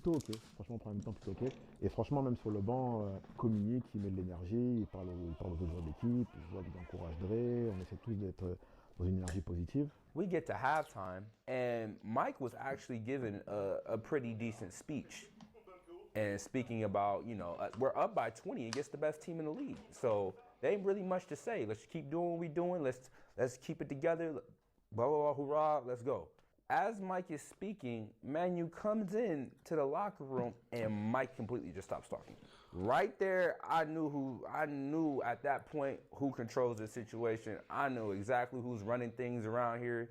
ok. Franchement, première mi-temps, plutôt ok. Et franchement, même sur le banc, communique, il met de l'énergie, il parle aux autres joueurs d'équipe, je vois qu'il encourage Dre, on essaie tous d'être dans une énergie positive. We get to halftime, and Mike was actually giving a pretty decent speech. And speaking about, you know, we're up by 20 against the best team in the league. So there ain't really much to say. Let's keep doing what we're doing. Let's keep it together. Blah, blah, blah, hoorah, let's go. As Mike is speaking, Manu comes in to the locker room, and Mike completely just stops talking. Right there, I knew at that point who controls the situation. I know exactly who's running things around here.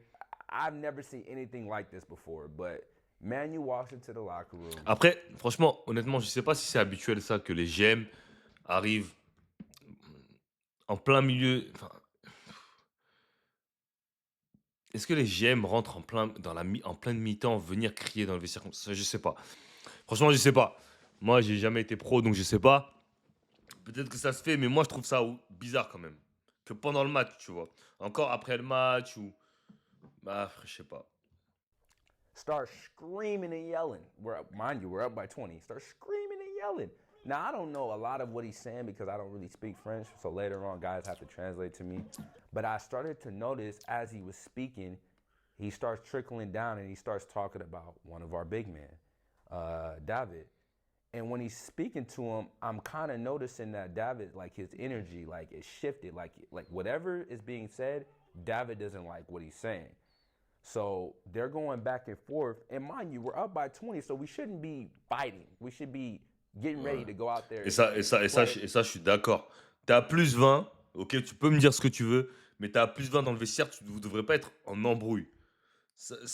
I've never seen anything like this before, but Manu walks into the locker room. Après, franchement, honnêtement, je sais pas si c'est habituel ça que les GM arrivent en plein milieu. Enfin, est-ce que les GM rentrent en pleine mi-temps, venir crier dans le vestiaire comme ça? Je sais pas. Franchement, je sais pas. Moi, j'ai jamais été pro, donc je sais pas. Peut-être que ça se fait, mais moi, je trouve ça bizarre quand même. Que pendant le match, tu vois. Encore après le match ou... Bah, je sais pas. Start screaming and yelling. Mind you, we're up by 20. Start screaming and yelling. Now, I don't know a lot of what he's saying because I don't really speak French, so later on, guys have to translate to me. But I started to notice as he was speaking, he starts trickling down and he starts talking about one of our big men, David. And when he's speaking to him, I'm kind of noticing that David, like his energy, like is shifted. Like whatever is being said, David doesn't like what he's saying. So they're going back and forth. And mind you, we're up by 20, so we shouldn't be fighting. We should be getting ready to go out there. Et ça, je suis d'accord. T'es à plus 20, ok, tu peux me dire ce que tu veux, mais t'es à plus 20 dans le vestiaire, vous devriez pas être en embrouille.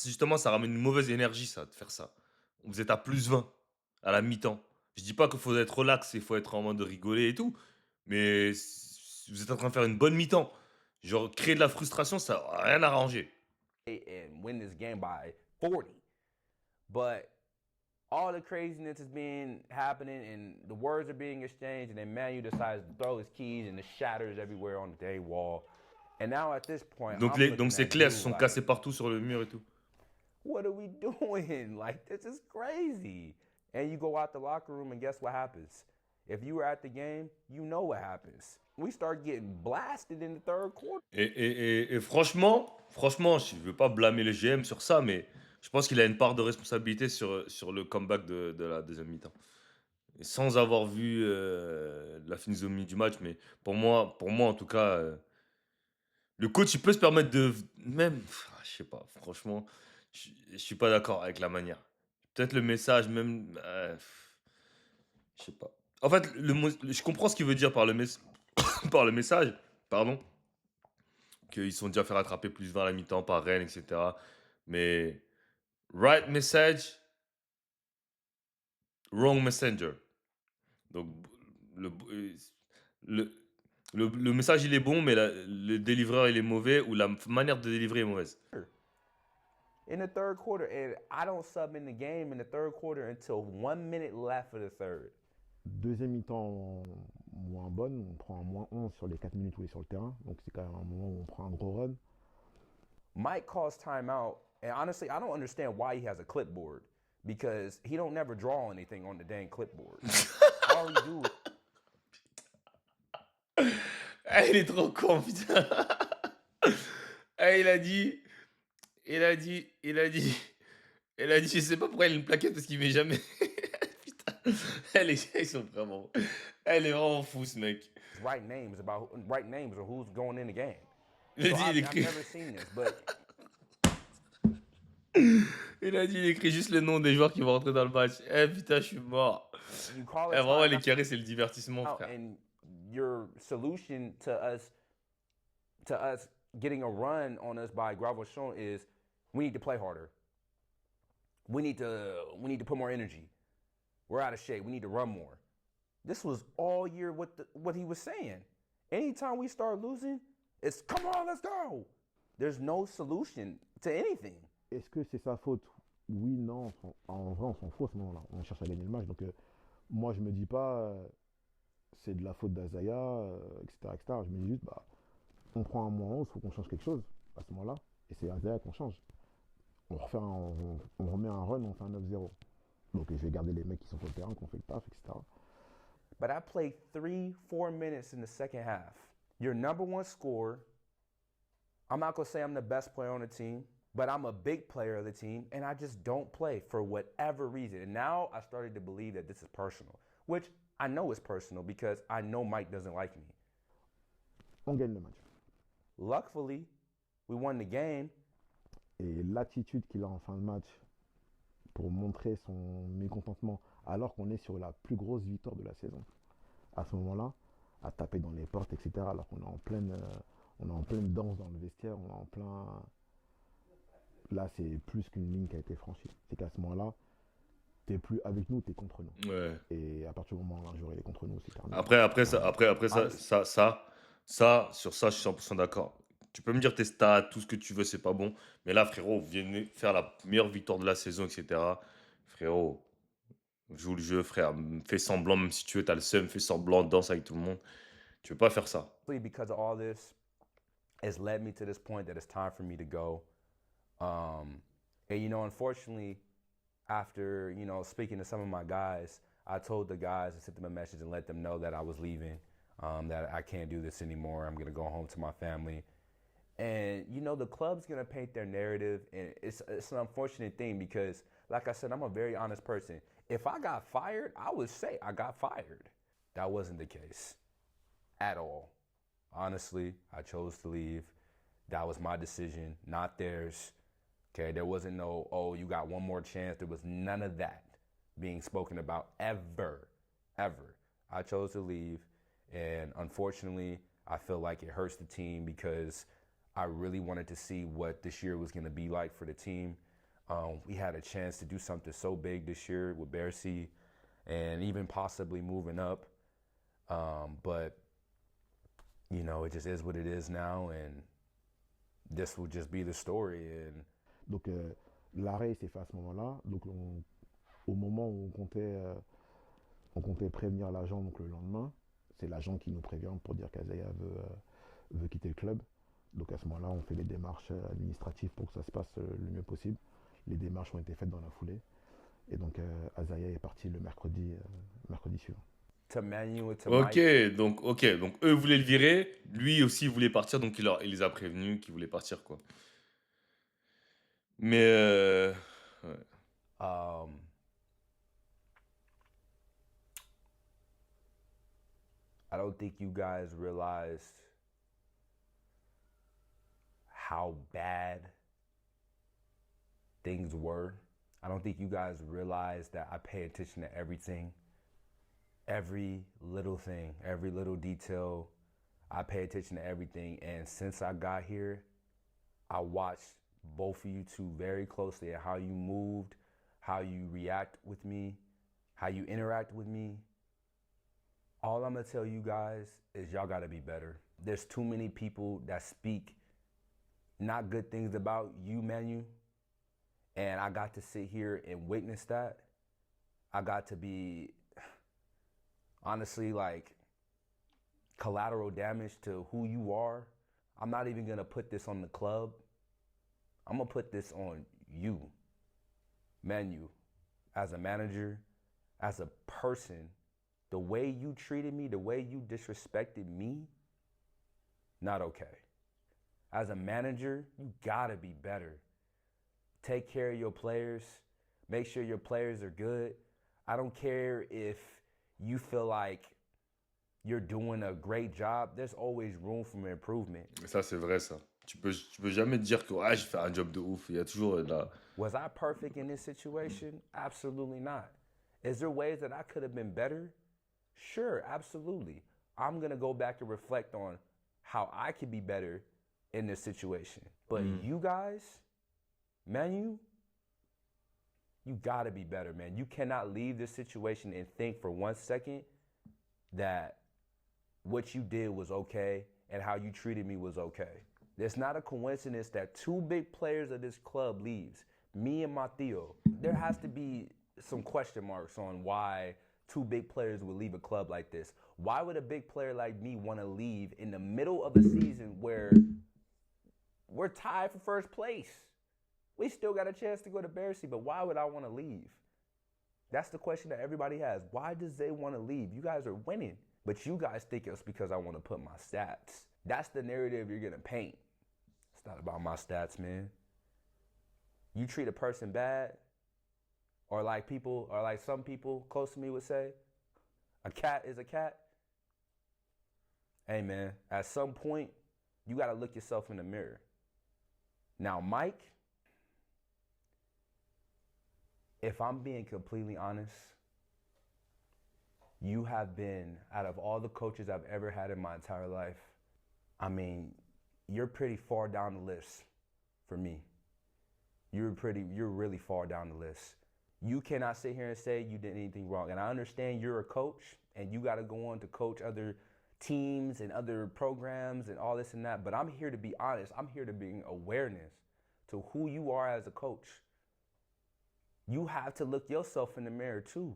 Justement, ça ramène une mauvaise énergie, ça, de faire ça. Vous êtes à plus 20 à la mi-temps. Je dis pas qu'il faut être relax et il faut être en mode de rigoler et tout, mais vous êtes en train de faire une bonne mi-temps. Genre, créer de la frustration, ça n'a rien arrangé. And win this game by 40. But all the craziness is being happening and the words are being exchanged and then Manu decides to throw his keys and the shatters everywhere on the day wall. And now at this point, Donc, I'm donc looking ces at clés, elles you se sont like, cassées partout sur le mur et tout. what are we doing? Like, this is crazy. And you go out the locker room and guess what happens? If you were at the game, you know what happens. We start getting blasted in the third quarter. Et franchement, je ne veux pas blâmer le GM sur ça, mais je pense qu'il a une part de responsabilité sur le comeback de la deuxième mi-temps. Et sans avoir vu la finisomie du match, mais pour moi en tout cas, le coach, il peut se permettre de... Même, je sais pas, franchement, je suis pas d'accord avec la manière. Peut-être le message, même... je sais pas. En fait, je comprends ce qu'il veut dire par par le message, pardon, qu'ils sont déjà fait rattraper plus 20 à la mi-temps par Rennes, etc. Mais right message, wrong messenger. Donc, le, le, le message, il est bon, mais le délivreur, il est mauvais, ou la manière de délivrer est mauvaise. In the third quarter, and I don't sub in the game in the third quarter until 1 minute left of the third. Deuxième mi-temps moins bonne, on prend un moins 11 sur les 4 minutes où il est sur le terrain, donc c'est quand même un moment où on prend un gros run. Mike calls timeout, and honestly, I don't understand why he has a clipboard because he don't never draw anything on the dang clipboard. All he do Ah, il est trop con, putain. Ah, il a dit, je sais pas pourquoi il a une plaquette parce qu'il met jamais. Putain, les gars, ils sont vraiment, elle est vraiment fou, ce mec. write names of who's going in the game. Il a So dit, il I've écrit, never seen this, but il écrit juste le nom des joueurs qui vont rentrer dans le match. Eh putain, je suis mort. you call Eh, it vraiment, les timeout, carrés, c'est le divertissement, frère. and your solution to us getting a run on us by Gravachon is we need to play harder. We need to put more energy. We're out of shape. We need to run more. This was all year what he was saying. Anytime we start losing, it's come on, let's go. There's no solution to anything. Est-ce que c'est sa faute? Oui, non. En vrai, on s'en fout à ce moment-là. On cherche à gagner le match. Donc, moi, je me dis pas c'est de la faute d'Azaya, etc., etc. Je me dis juste, bah, on prend un moins 11, il faut qu'on change quelque chose à ce moment-là. Et c'est Azaya qu'on change. On remet un run, on fait un 9-0. Donc, je vais garder les mecs qui sont sur le terrain, qui ont fait le taf, etc. But I played 3-4 minutes in the second half. Your number one scorer. I'm not going to say I'm the best player on the team, but I'm a big player of the team, and I just don't play for whatever reason. And now I started to believe that this is personal, which I know is personal because I know Mike doesn't like me. On gagne le match. Luckily, we won the game. Et l'attitude qu'il a en fin de match pour montrer son mécontentement alors qu'on est sur la plus grosse victoire de la saison. À ce moment-là, à taper dans les portes, etc. Alors qu'on est en pleine danse dans le vestiaire, on est en plein... Là, c'est plus qu'une ligne qui a été franchie. C'est qu'à ce moment-là, t'es plus avec nous, t'es contre nous. Ouais. Et à partir du moment où un joueur est contre nous, c'est terminé. Après ça, sur ça, je suis 100% d'accord. Tu peux me dire tes stats, tout ce que tu veux, c'est pas bon. Mais là, frérot, venez faire la meilleure victoire de la saison, etc. Frérot, joue le jeu, frère. Fais semblant, même si tu veux, t'as le seum, fais semblant, danse avec tout le monde. Tu veux pas faire ça. Because of all this, has led me to this point that it's time for me to go. And, you know, unfortunately, after, you know, speaking to some of my guys, I told the guys, I sent them a message and let them know that I was leaving, that I can't do this anymore. I'm going to go home to my family. And, you know, the club's going to paint their narrative. And it's an unfortunate thing because, like I said, I'm a very honest person. If I got fired, I would say I got fired. That wasn't the case at all. Honestly, I chose to leave. That was my decision, not theirs. Okay, there wasn't no, oh, you got one more chance. There was none of that being spoken about ever. I chose to leave. And unfortunately, I feel like it hurts the team because I really wanted to see what this year was going to be like for the team. We had a chance to do something so big this year with Bercy and even possibly moving up. But, you know, it just is what it is now, and this will just be the story. And Donc l'arrêt s'est fait à ce moment-là. Donc au moment où on comptait prévenir l'agent donc le lendemain, c'est l'agent qui nous prévient pour dire qu'Azaya veut quitter le club. Donc à ce moment-là, on fait les démarches administratives pour que ça se passe le mieux possible. Les démarches ont été faites dans la foulée. Et donc Azaya est parti le mercredi suivant. to Manu and to Ok, Mike, donc eux voulaient le virer, lui aussi voulait partir, donc il les a prévenus qu'il voulait partir, quoi. Mais ouais. I don't think you guys realized how bad things were. I don't think you guys realized that I pay attention to everything. Every little thing, every little detail. I pay attention to everything. And since I got here, I watched both of you two very closely at how you moved, how you react with me, how you interact with me. All I'm gonna tell you guys is y'all gotta be better. There's too many people that speak not good things about you, Manu. And I got to sit here and witness that. I got to be, honestly, like, collateral damage to who you are. I'm not even gonna put this on the club. I'm gonna put this on you, Manu, as a manager, as a person. The way you treated me, the way you disrespected me, not okay. As a manager, you gotta be better. Take care of your players. Make sure your players are good. I don't care if you feel like you're doing a great job. There's always room for improvement. Ça, c'est vrai, ça. Tu peux jamais dire que je fais un job de ouf. Il y a toujours là. Was I perfect in this situation? Absolutely not. Is there ways that I could have been better? Sure, absolutely. I'm going to go back and reflect on how I could be better in this situation. But you guys, Manu, you got to be better, man. You cannot leave this situation and think for 1 second that what you did was okay and how you treated me was okay. It's not a coincidence that two big players of this club leaves, me and Matteo. There has to be some question marks on why two big players would leave a club like this. Why would a big player like me want to leave in the middle of a season where we're tied for first place? We still got a chance to go to Bercy, but why would I want to leave? That's the question that everybody has. Why does they want to leave? You guys are winning, but you guys think it's because I want to put my stats. That's the narrative you're going to paint. It's not about my stats, man. You treat a person bad, or like people, or like some people close to me would say, a cat is a cat. Hey, man, at some point, you got to look yourself in the mirror. Now, Mike, if I'm being completely honest, you have been, out of all the coaches I've ever had in my entire life, I mean, you're pretty far down the list for me. You're really far down the list. You cannot sit here and say you did anything wrong. And I understand you're a coach and you got to go on to coach other teams and other programs and all this and that. But I'm here to be honest. I'm here to bring awareness to who you are as a coach. You have to look yourself in the mirror too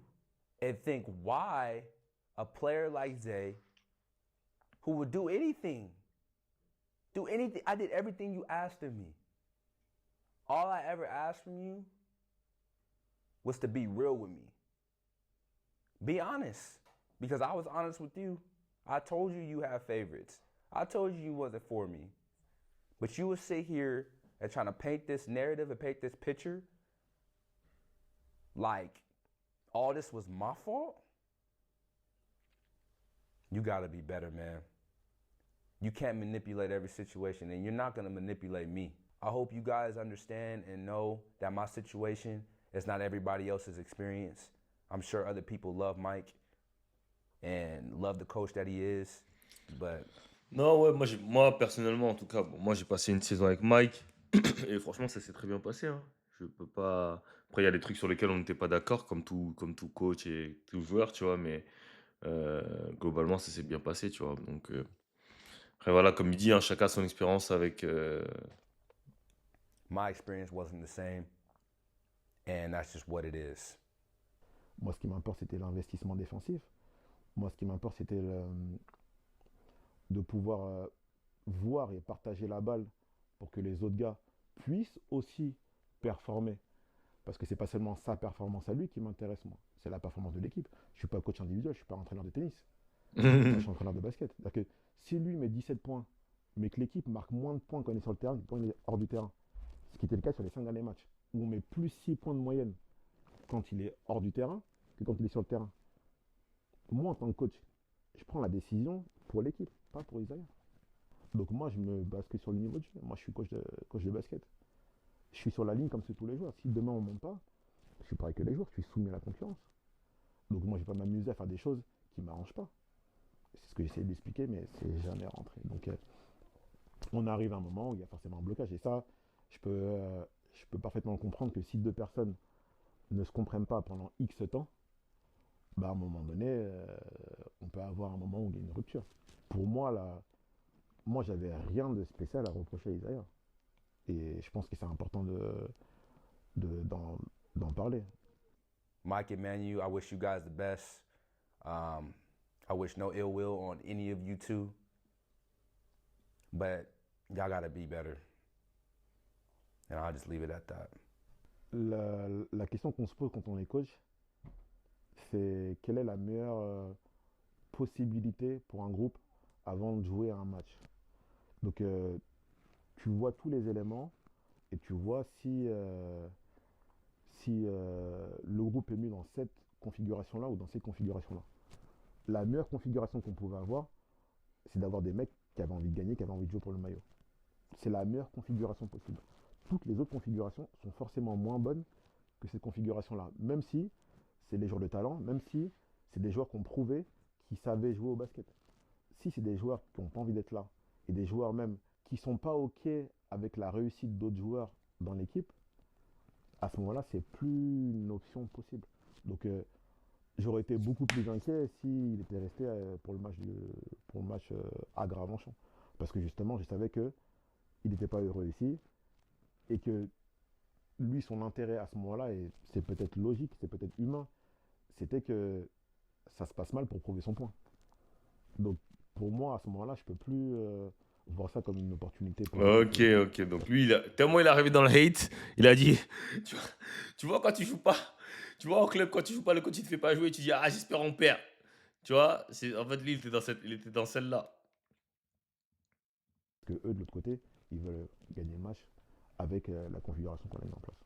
and think why a player like Zay, who would do anything, I did everything you asked of me. All I ever asked from you was to be real with me. Be honest, because I was honest with you. I told you you have favorites. I told you wasn't for me. But you would sit here and trying to paint this narrative and paint this picture like all this was my fault. You gotta be better, man. You can't manipulate every situation, and you're not gonna manipulate me. I hope you guys understand and know that my situation is not everybody else's experience. I'm sure other people love Mike. and love the coach that he is. But Non, ouais, moi personnellement, en tout cas, bon, moi j'ai passé une saison avec Mike et franchement, ça s'est très bien passé, hein. Je peux pas. Après, il y a des trucs sur lesquels on n'était pas d'accord, comme tout coach et tout joueur, tu vois, mais globalement, ça s'est bien passé, tu vois. Donc, après, voilà, comme il dit, hein, chacun a son expérience avec. my experience wasn't the same, and that's just what it is. Moi, ce qui m'importe, c'était l'investissement défensif. Moi, ce qui m'importe, c'était de pouvoir voir et partager la balle pour que les autres gars puissent aussi performer. Parce que c'est pas seulement sa performance à lui qui m'intéresse, moi. C'est la performance de l'équipe. Je suis pas coach individuel, je suis pas entraîneur de tennis. Moi, je suis entraîneur de basket. C'est-à-dire que si lui met 17 points, mais que l'équipe marque moins de points quand il est sur le terrain que quand il est hors du terrain, ce qui était le cas sur les 5 derniers matchs, où on met plus 6 points de moyenne quand il est hors du terrain que quand il est sur le terrain. Moi, en tant que coach, je prends la décision pour l'équipe, pas pour Isaiah. Donc moi, je me base que sur le niveau de jeu. Moi, je suis coach de basket. Je suis sur la ligne comme c'est tous les joueurs. Si demain on ne monte pas, je suis pareil que les joueurs, je suis soumis à la concurrence. Donc moi, je ne vais pas m'amuser à faire des choses qui ne m'arrangent pas. C'est ce que j'essaie de lui expliquer, mais c'est jamais rentré. Donc on arrive à un moment où il y a forcément un blocage. Et ça, je peux parfaitement comprendre que si deux personnes ne se comprennent pas pendant X temps, bah à un moment donné, on peut avoir un moment où il y a une rupture. Pour moi, là, moi, j'avais rien de spécial à reprocher à Isaiah. Et je pense que c'est important d'en parler. Mike and Manu, I wish you guys the best. I wish no ill will on any of you two. But y'all gotta be better. And I'll just leave it at that. La question qu'on se pose quand on est coach, c'est quelle est la meilleure possibilité pour un groupe avant de jouer à un match. Donc tu vois tous les éléments et tu vois si le groupe est mis dans cette configuration-là ou dans cette configuration-là. La meilleure configuration qu'on pouvait avoir, c'est d'avoir des mecs qui avaient envie de gagner, qui avaient envie de jouer pour le maillot. C'est la meilleure configuration possible. Toutes les autres configurations sont forcément moins bonnes que cette configuration-là. Même si c'est des joueurs de talent, même si c'est des joueurs qui ont prouvé qu'ils savaient jouer au basket. Si c'est des joueurs qui n'ont pas envie d'être là, et des joueurs même qui ne sont pas OK avec la réussite d'autres joueurs dans l'équipe, à ce moment-là, c'est plus une option possible. Donc j'aurais été beaucoup plus inquiet s'il était resté pour le match à Gravenchon. Parce que justement, je savais qu'il n'était pas heureux ici et que lui, son intérêt à ce moment-là, et c'est peut-être logique, c'est peut-être humain, c'était que ça se passe mal pour prouver son point. Donc pour moi, à ce moment-là, je ne peux plus voir ça comme une opportunité. Ok. Donc lui, tellement il est arrivé dans le hate, il a dit, tu vois quand tu joues pas, tu vois au club quand tu joues pas, le coach il te fait pas jouer, tu dis j'espère on perd. Tu vois, en fait lui il était dans celle-là. Que eux de l'autre côté, ils veulent gagner le match avec la configuration qu'on a mis en place.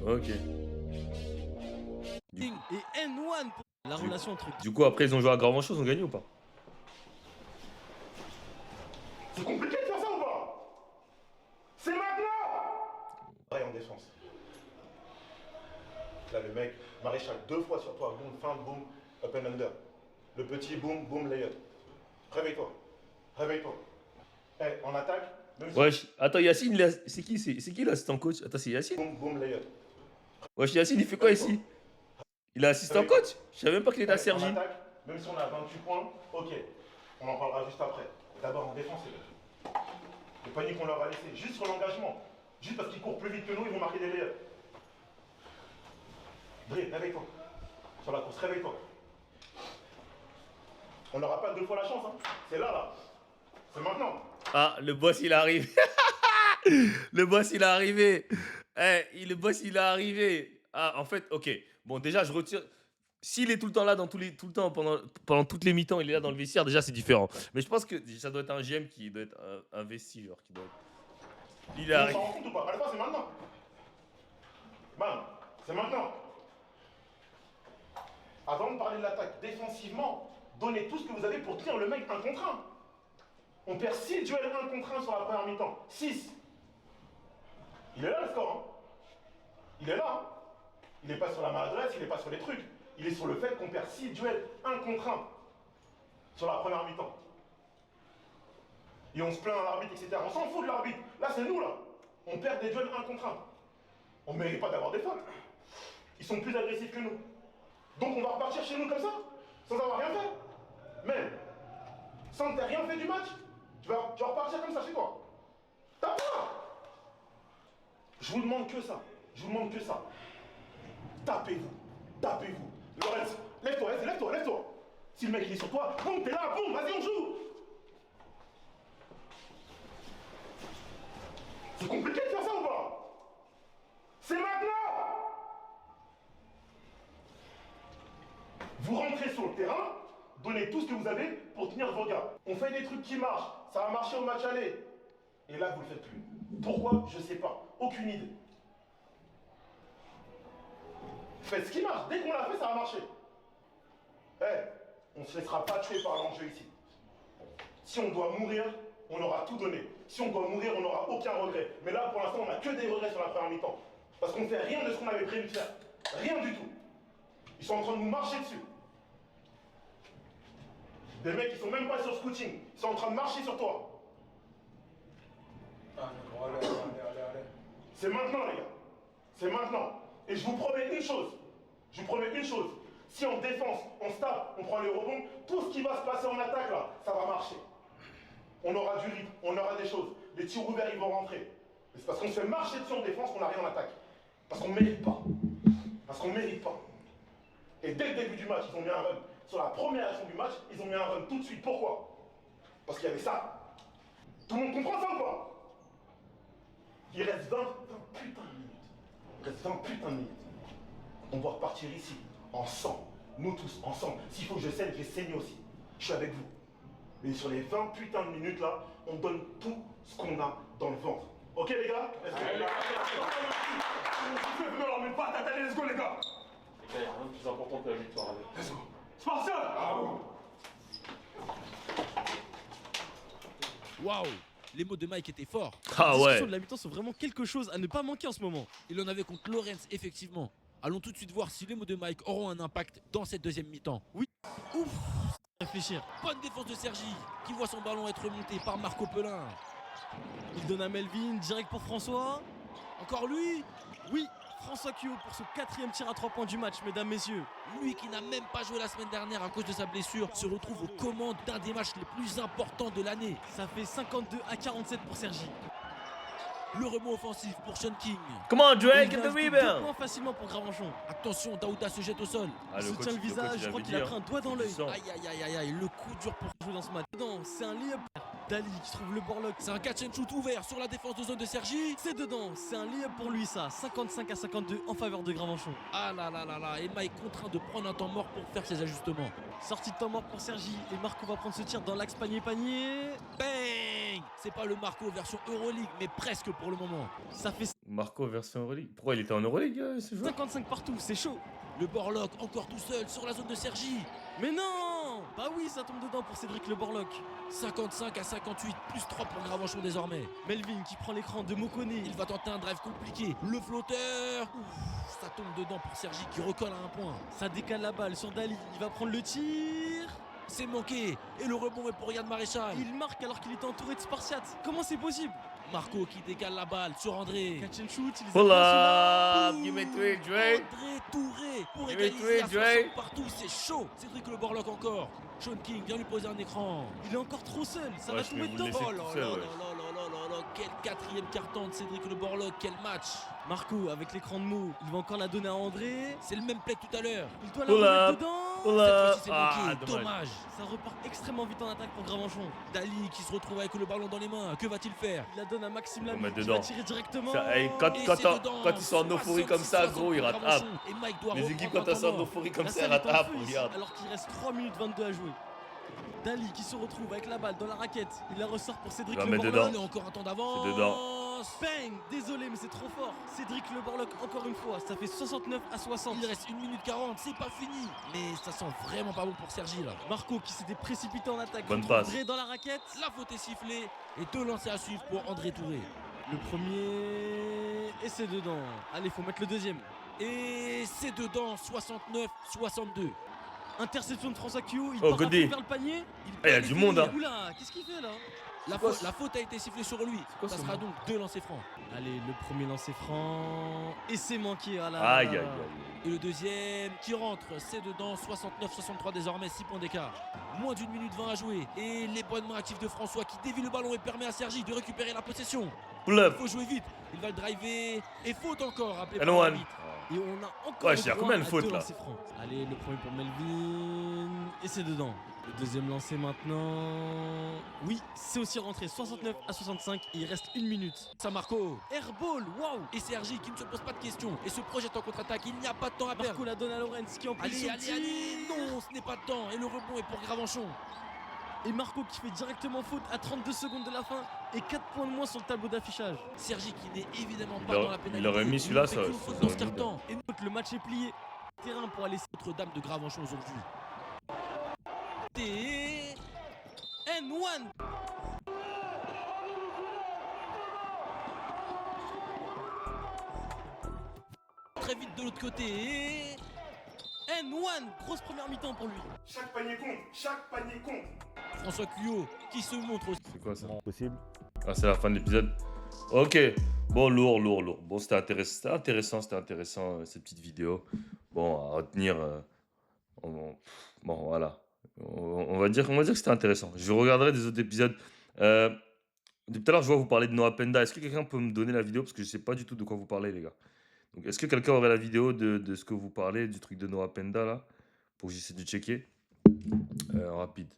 Ok. Et N1 pour la relation entre. Du coup après ils ont joué à Gravenchon, ils ont gagné ou pas? C'est compliqué de faire ça ou pas? C'est maintenant! Pareil en défense. Là, le mec, Maréchal, 2 fois sur toi, boum, fin, boum, up and under. Le petit boum, boum, layup. Réveille-toi. Réveille-toi. Eh, en attaque, même si... Wesh, attends, Yacine, c'est qui l'assistant coach? Attends, c'est Yacine? Boum, boum, layup. Wesh, Yacine, il fait quoi ici? Il est assistant coach? Je savais même pas qu'il était à Sergi. En attaque, même si on a 28 points, ok. On en parlera juste après. D'abord en défense, le panier qu'on leur a laissé, juste sur l'engagement. Juste parce qu'ils courent plus vite que nous, ils vont marquer des layups. Dre, réveille-toi. Sur la course, réveille-toi. On n'aura pas 2 fois la chance, hein. C'est là. C'est maintenant. Ah, le boss il arrive. Le boss il est arrivé. Le boss il est arrivé. Ah, en fait, ok. Bon, déjà, je retire. S'il est tout le temps là, tout le temps, pendant toutes les mi-temps, il est là dans le vestiaire, déjà, c'est différent. Mais je pense que ça doit être un GM qui doit être investi, genre, qui doit être. Il On arrive. s'en rend compte ou pas? Allez, c'est maintenant. Bam, c'est maintenant. Avant de parler de l'attaque, défensivement, donnez tout ce que vous avez pour tenir le mec 1 contre 1. On perd 6 duels 1 contre 1 sur la première mi-temps. 6. Il est là le score, hein. Il est là, hein. Il n'est pas sur la maladresse, il n'est pas sur les trucs. il est sur le fait qu'on perd 6 duels 1 contre 1 sur la première mi-temps. Et on se plaint à l'arbitre, etc. On s'en fout de l'arbitre. Là, c'est nous, là. On perd des duels 1 contre 1. On ne mérite pas d'avoir des fautes. Ils sont plus agressifs que nous. Donc on va repartir chez nous comme ça, sans avoir rien fait. Même, sans que tu rien fait du match, tu vas repartir comme ça chez toi. T'as peur. Je vous demande que ça. Je vous demande que ça. Tapez-vous. Tapez-vous. Lorenz, lève-toi, lève-toi, lève-toi. Si le mec il est sur toi, boum, t'es là, boum, vas-y, on joue. C'est compliqué de faire ça ou pas? C'est maintenant. Vous rentrez sur le terrain, donnez tout ce que vous avez pour tenir vos gars. On fait des trucs qui marchent, ça a marché au match aller. Et là, vous le faites plus. Pourquoi? Je sais pas. Aucune idée. Faites ce qui marche. Dès qu'on l'a fait, ça a marché. On ne se laissera pas tuer par l'enjeu ici. Si on doit mourir, on aura tout donné. Si on doit mourir, on n'aura aucun regret. Mais là, pour l'instant, on n'a que des regrets sur la première mi-temps. Parce qu'on ne fait rien de ce qu'on avait prévu de faire. Rien du tout. Ils sont en train de nous marcher dessus. Des mecs qui sont même pas sur scouting. Ils sont en train de marcher sur toi. Allez. C'est maintenant, les gars. C'est maintenant. Et je vous promets une chose. Je vous promets une chose. Si en défense, on se tape, on prend les rebonds, tout ce qui va se passer en attaque, là, ça va marcher. On aura du rythme, on aura des choses. Les tirs ouverts, ils vont rentrer. Et c'est parce qu'on se fait marcher dessus en défense qu'on n'a rien en attaque. Parce qu'on ne mérite pas. Parce qu'on ne mérite pas. Et dès le début du match, ils ont mis un run. Sur la première action du match, ils ont mis un run tout de suite. Pourquoi? Parce qu'il y avait ça. Tout le monde comprend ça ou pas? Il reste 20 putain de minutes. Il reste 20 putain de minutes. On doit repartir ici, ensemble. Nous tous, ensemble. S'il faut que je saigne, je vais saigner aussi. Je suis avec vous. Mais sur les 20 putains de minutes là, on donne tout ce qu'on a dans le ventre. Ok les gars? Let's go. Ne leur mets pas, allez, let's go les gars. Les gars, il n'y a rien de plus important que la victoire. Allez. Let's go. Spartiate! Waouh, les mots de Mike étaient forts. Ah Les ouais. discussions de la mi-temps sont vraiment quelque chose à ne pas manquer en ce moment. Il en avait contre Lorenz, effectivement. Allons tout de suite voir si les mots de Mike auront un impact dans cette deuxième mi-temps. Ouf, réfléchir. Bonne défense de Sergi, qui voit son ballon être remonté par Marco Pelin. Il donne à Melvin, direct pour François. Encore lui, Oui, François Kyo pour ce 4e tir à 3 points du match, mesdames, messieurs. lui qui n'a même pas joué la semaine dernière à cause de sa blessure, se retrouve aux commandes d'un des matchs les plus importants de l'année. Ça fait 52 à 47 pour Sergi. Le rebond offensif pour Sean King. Come on, Et Drake, il get a the ajouté 2 rebound. points facilement pour Gravenchon. Attention, Daouda se jette au sol. Ah, Il soutient le visage, je crois qu'il a pris un doigt dans l'œil. Aïe aïe aïe aïe aïe, le coup dur pour... Jouer dans ce match. Non, c'est un layup. Dali qui trouve le borlock. C'est un catch and shoot ouvert sur la défense de zone de Sergi. C'est dedans, c'est un layup pour lui ça. 55 à 52 en faveur de Gravenchon. Ah là là là là, et Mike contraint de prendre un temps mort pour faire ses ajustements. Sortie de temps mort pour Sergi et Marco va prendre ce tir dans l'axe panier. Bang! C'est pas le Marco version Euroleague, mais presque pour le moment. Ça fait Marco version Euroleague. Pourquoi il était en Euroleague ce joueur? 55 partout, c'est chaud. Le Borlock encore tout seul sur la zone de Sergi. Mais non! Bah oui, ça tombe dedans pour Cédric Le Borlock. 55 à 58, plus 3 pour Gravenchon désormais. Melvin qui prend l'écran de Mokone. Il va tenter un drive compliqué. Le flotteur. Ouf, ça tombe dedans pour Sergi qui recolle à un point. Ça décale la balle sur Dali. Il va prendre le tir. C'est manqué. Et le rebond est pour Yann Maréchal. Il marque alors qu'il était entouré de Spartiates. Comment c'est possible? Marco qui décale la balle sur André. Catch and shoot, il les a Pull pas, up, give me 3, Drake. André Touré pour Give me égaliser à three, Drake. 60 partout, c'est chaud. Cédric Le Borlock encore. Sean King vient lui poser un écran. Il est encore trop seul, ça Ouais, va je tomber vais vous dedans. laisser Oh là tout là seul, là ouais. là là là là, quel quatrième carton de Cédric Le Borlock, quel match. Marco avec l'écran de Mo, il va encore la donner à André. C'est le même play que tout à l'heure. Il doit la Pull remettre up. dedans. Pull Cette up. fois-ci c'est Ah, manqué, dommage. dommage. Ça repart extrêmement vite en attaque pour Gravenchon. Dali qui se retrouve avec le ballon dans les mains, que va-t-il faire? Il la donne à Maxime On Lamy met qui dedans. va tirer directement. Ça, hey, quand Et quand c'est t'as- dedans, quand ils sont en euphorie comme ça, 66, gros, ils 60 pour rattrapent. Gravenchon. Et Mike doit Les reprendre équipes, un quand elles sont en temps mort. euphorie comme La ça, elles salle est en rattrapent. feu ici, Regarde. alors qu'il reste 3 minutes 22 à jouer. Dali qui se retrouve avec la balle dans la raquette. Il la ressort pour Cédric Il va Le mettre Borlock. dedans. Il a encore un temps d'avance. C'est dedans. Bang! Désolé, mais c'est trop fort. Cédric Le Borlock, encore une fois. Ça fait 69 à 60. Il reste 1 minute 40, c'est pas fini. Mais ça sent vraiment pas bon pour Sergi là. Marco qui s'était précipité en attaque. Bonne contre passe. André dans la raquette. La faute est sifflée et 2 lancers à suivre pour André Touré. Le premier. Et c'est dedans. Allez, faut mettre le deuxième. Et c'est dedans, 69-62. Interception de François Cuillot, il Oh, part à Godé. fond vers le panier. Ah, il y a du monde, hein. Oula, qu'est-ce qu'il fait là? La faute a été sifflée sur lui. quoi Ça ce sera nom donc 2 lancers francs. Allez, le premier lancer franc. Et c'est manqué. Ah là Aïe, là. aïe, aïe. Et le deuxième qui rentre, c'est dedans, 69-63 désormais, 6 points d'écart. Moins d'1 minute 20 à jouer. Et les bonnes mains actives de François qui dévie le ballon et permet à Sergi de récupérer la possession. Pull Il up. faut jouer vite, il va le driver. Et faute encore, appelé And par one. l'arbitre. Et on a encore Ouais, le il y a droit combien de à fautes, deux là? lancers francs. Allez, le premier pour Melvin. Et c'est dedans. Le deuxième lancé maintenant. Oui, c'est aussi rentré 69-65. Et il reste 1 minute. Ça Marco. Airball, waouh! Et Sergi qui ne se pose pas de questions et se projette en contre-attaque. Il n'y a pas de temps à perdre. Marco la donne à Lorenz qui en plus Allez, allez, allez. Non, ce n'est pas de temps. Et le rebond est pour Gravenchon. Et Marco qui fait directement faute à 32 secondes de la fin. Et 4 points de moins sur le tableau d'affichage. Sergi qui n'est évidemment Il pas aurait- dans la pénalité. il aurait mis celui-là, Il ne fait ça- qu'une ça faute aurait dans ce mis quart-temps. Et note, le match est plié. Terrain pour aller. Notre-Dame de Gravenchon aujourd'hui. Et N1. Très vite de l'autre côté. Et N1. Grosse première mi-temps pour lui. Chaque panier compte, chaque panier compte. François Cuyot qui se montre aussi. C'est quoi ça? Possible. Ah, c'est la fin de l'épisode. Ok. Bon, lourd. Bon, c'était intéressant, cette petite vidéo. Bon, à retenir. Bon, voilà. On va dire que c'était intéressant. Je regarderai des autres épisodes. Depuis tout à l'heure, je vois vous parler de Noah Penda. Est-ce que quelqu'un peut me donner la vidéo? Parce que je sais pas du tout de quoi vous parlez, les gars. Donc, est-ce que quelqu'un aurait la vidéo de ce que vous parlez, du truc de Noah Penda, là? Pour que j'essaie de checker. Rapide.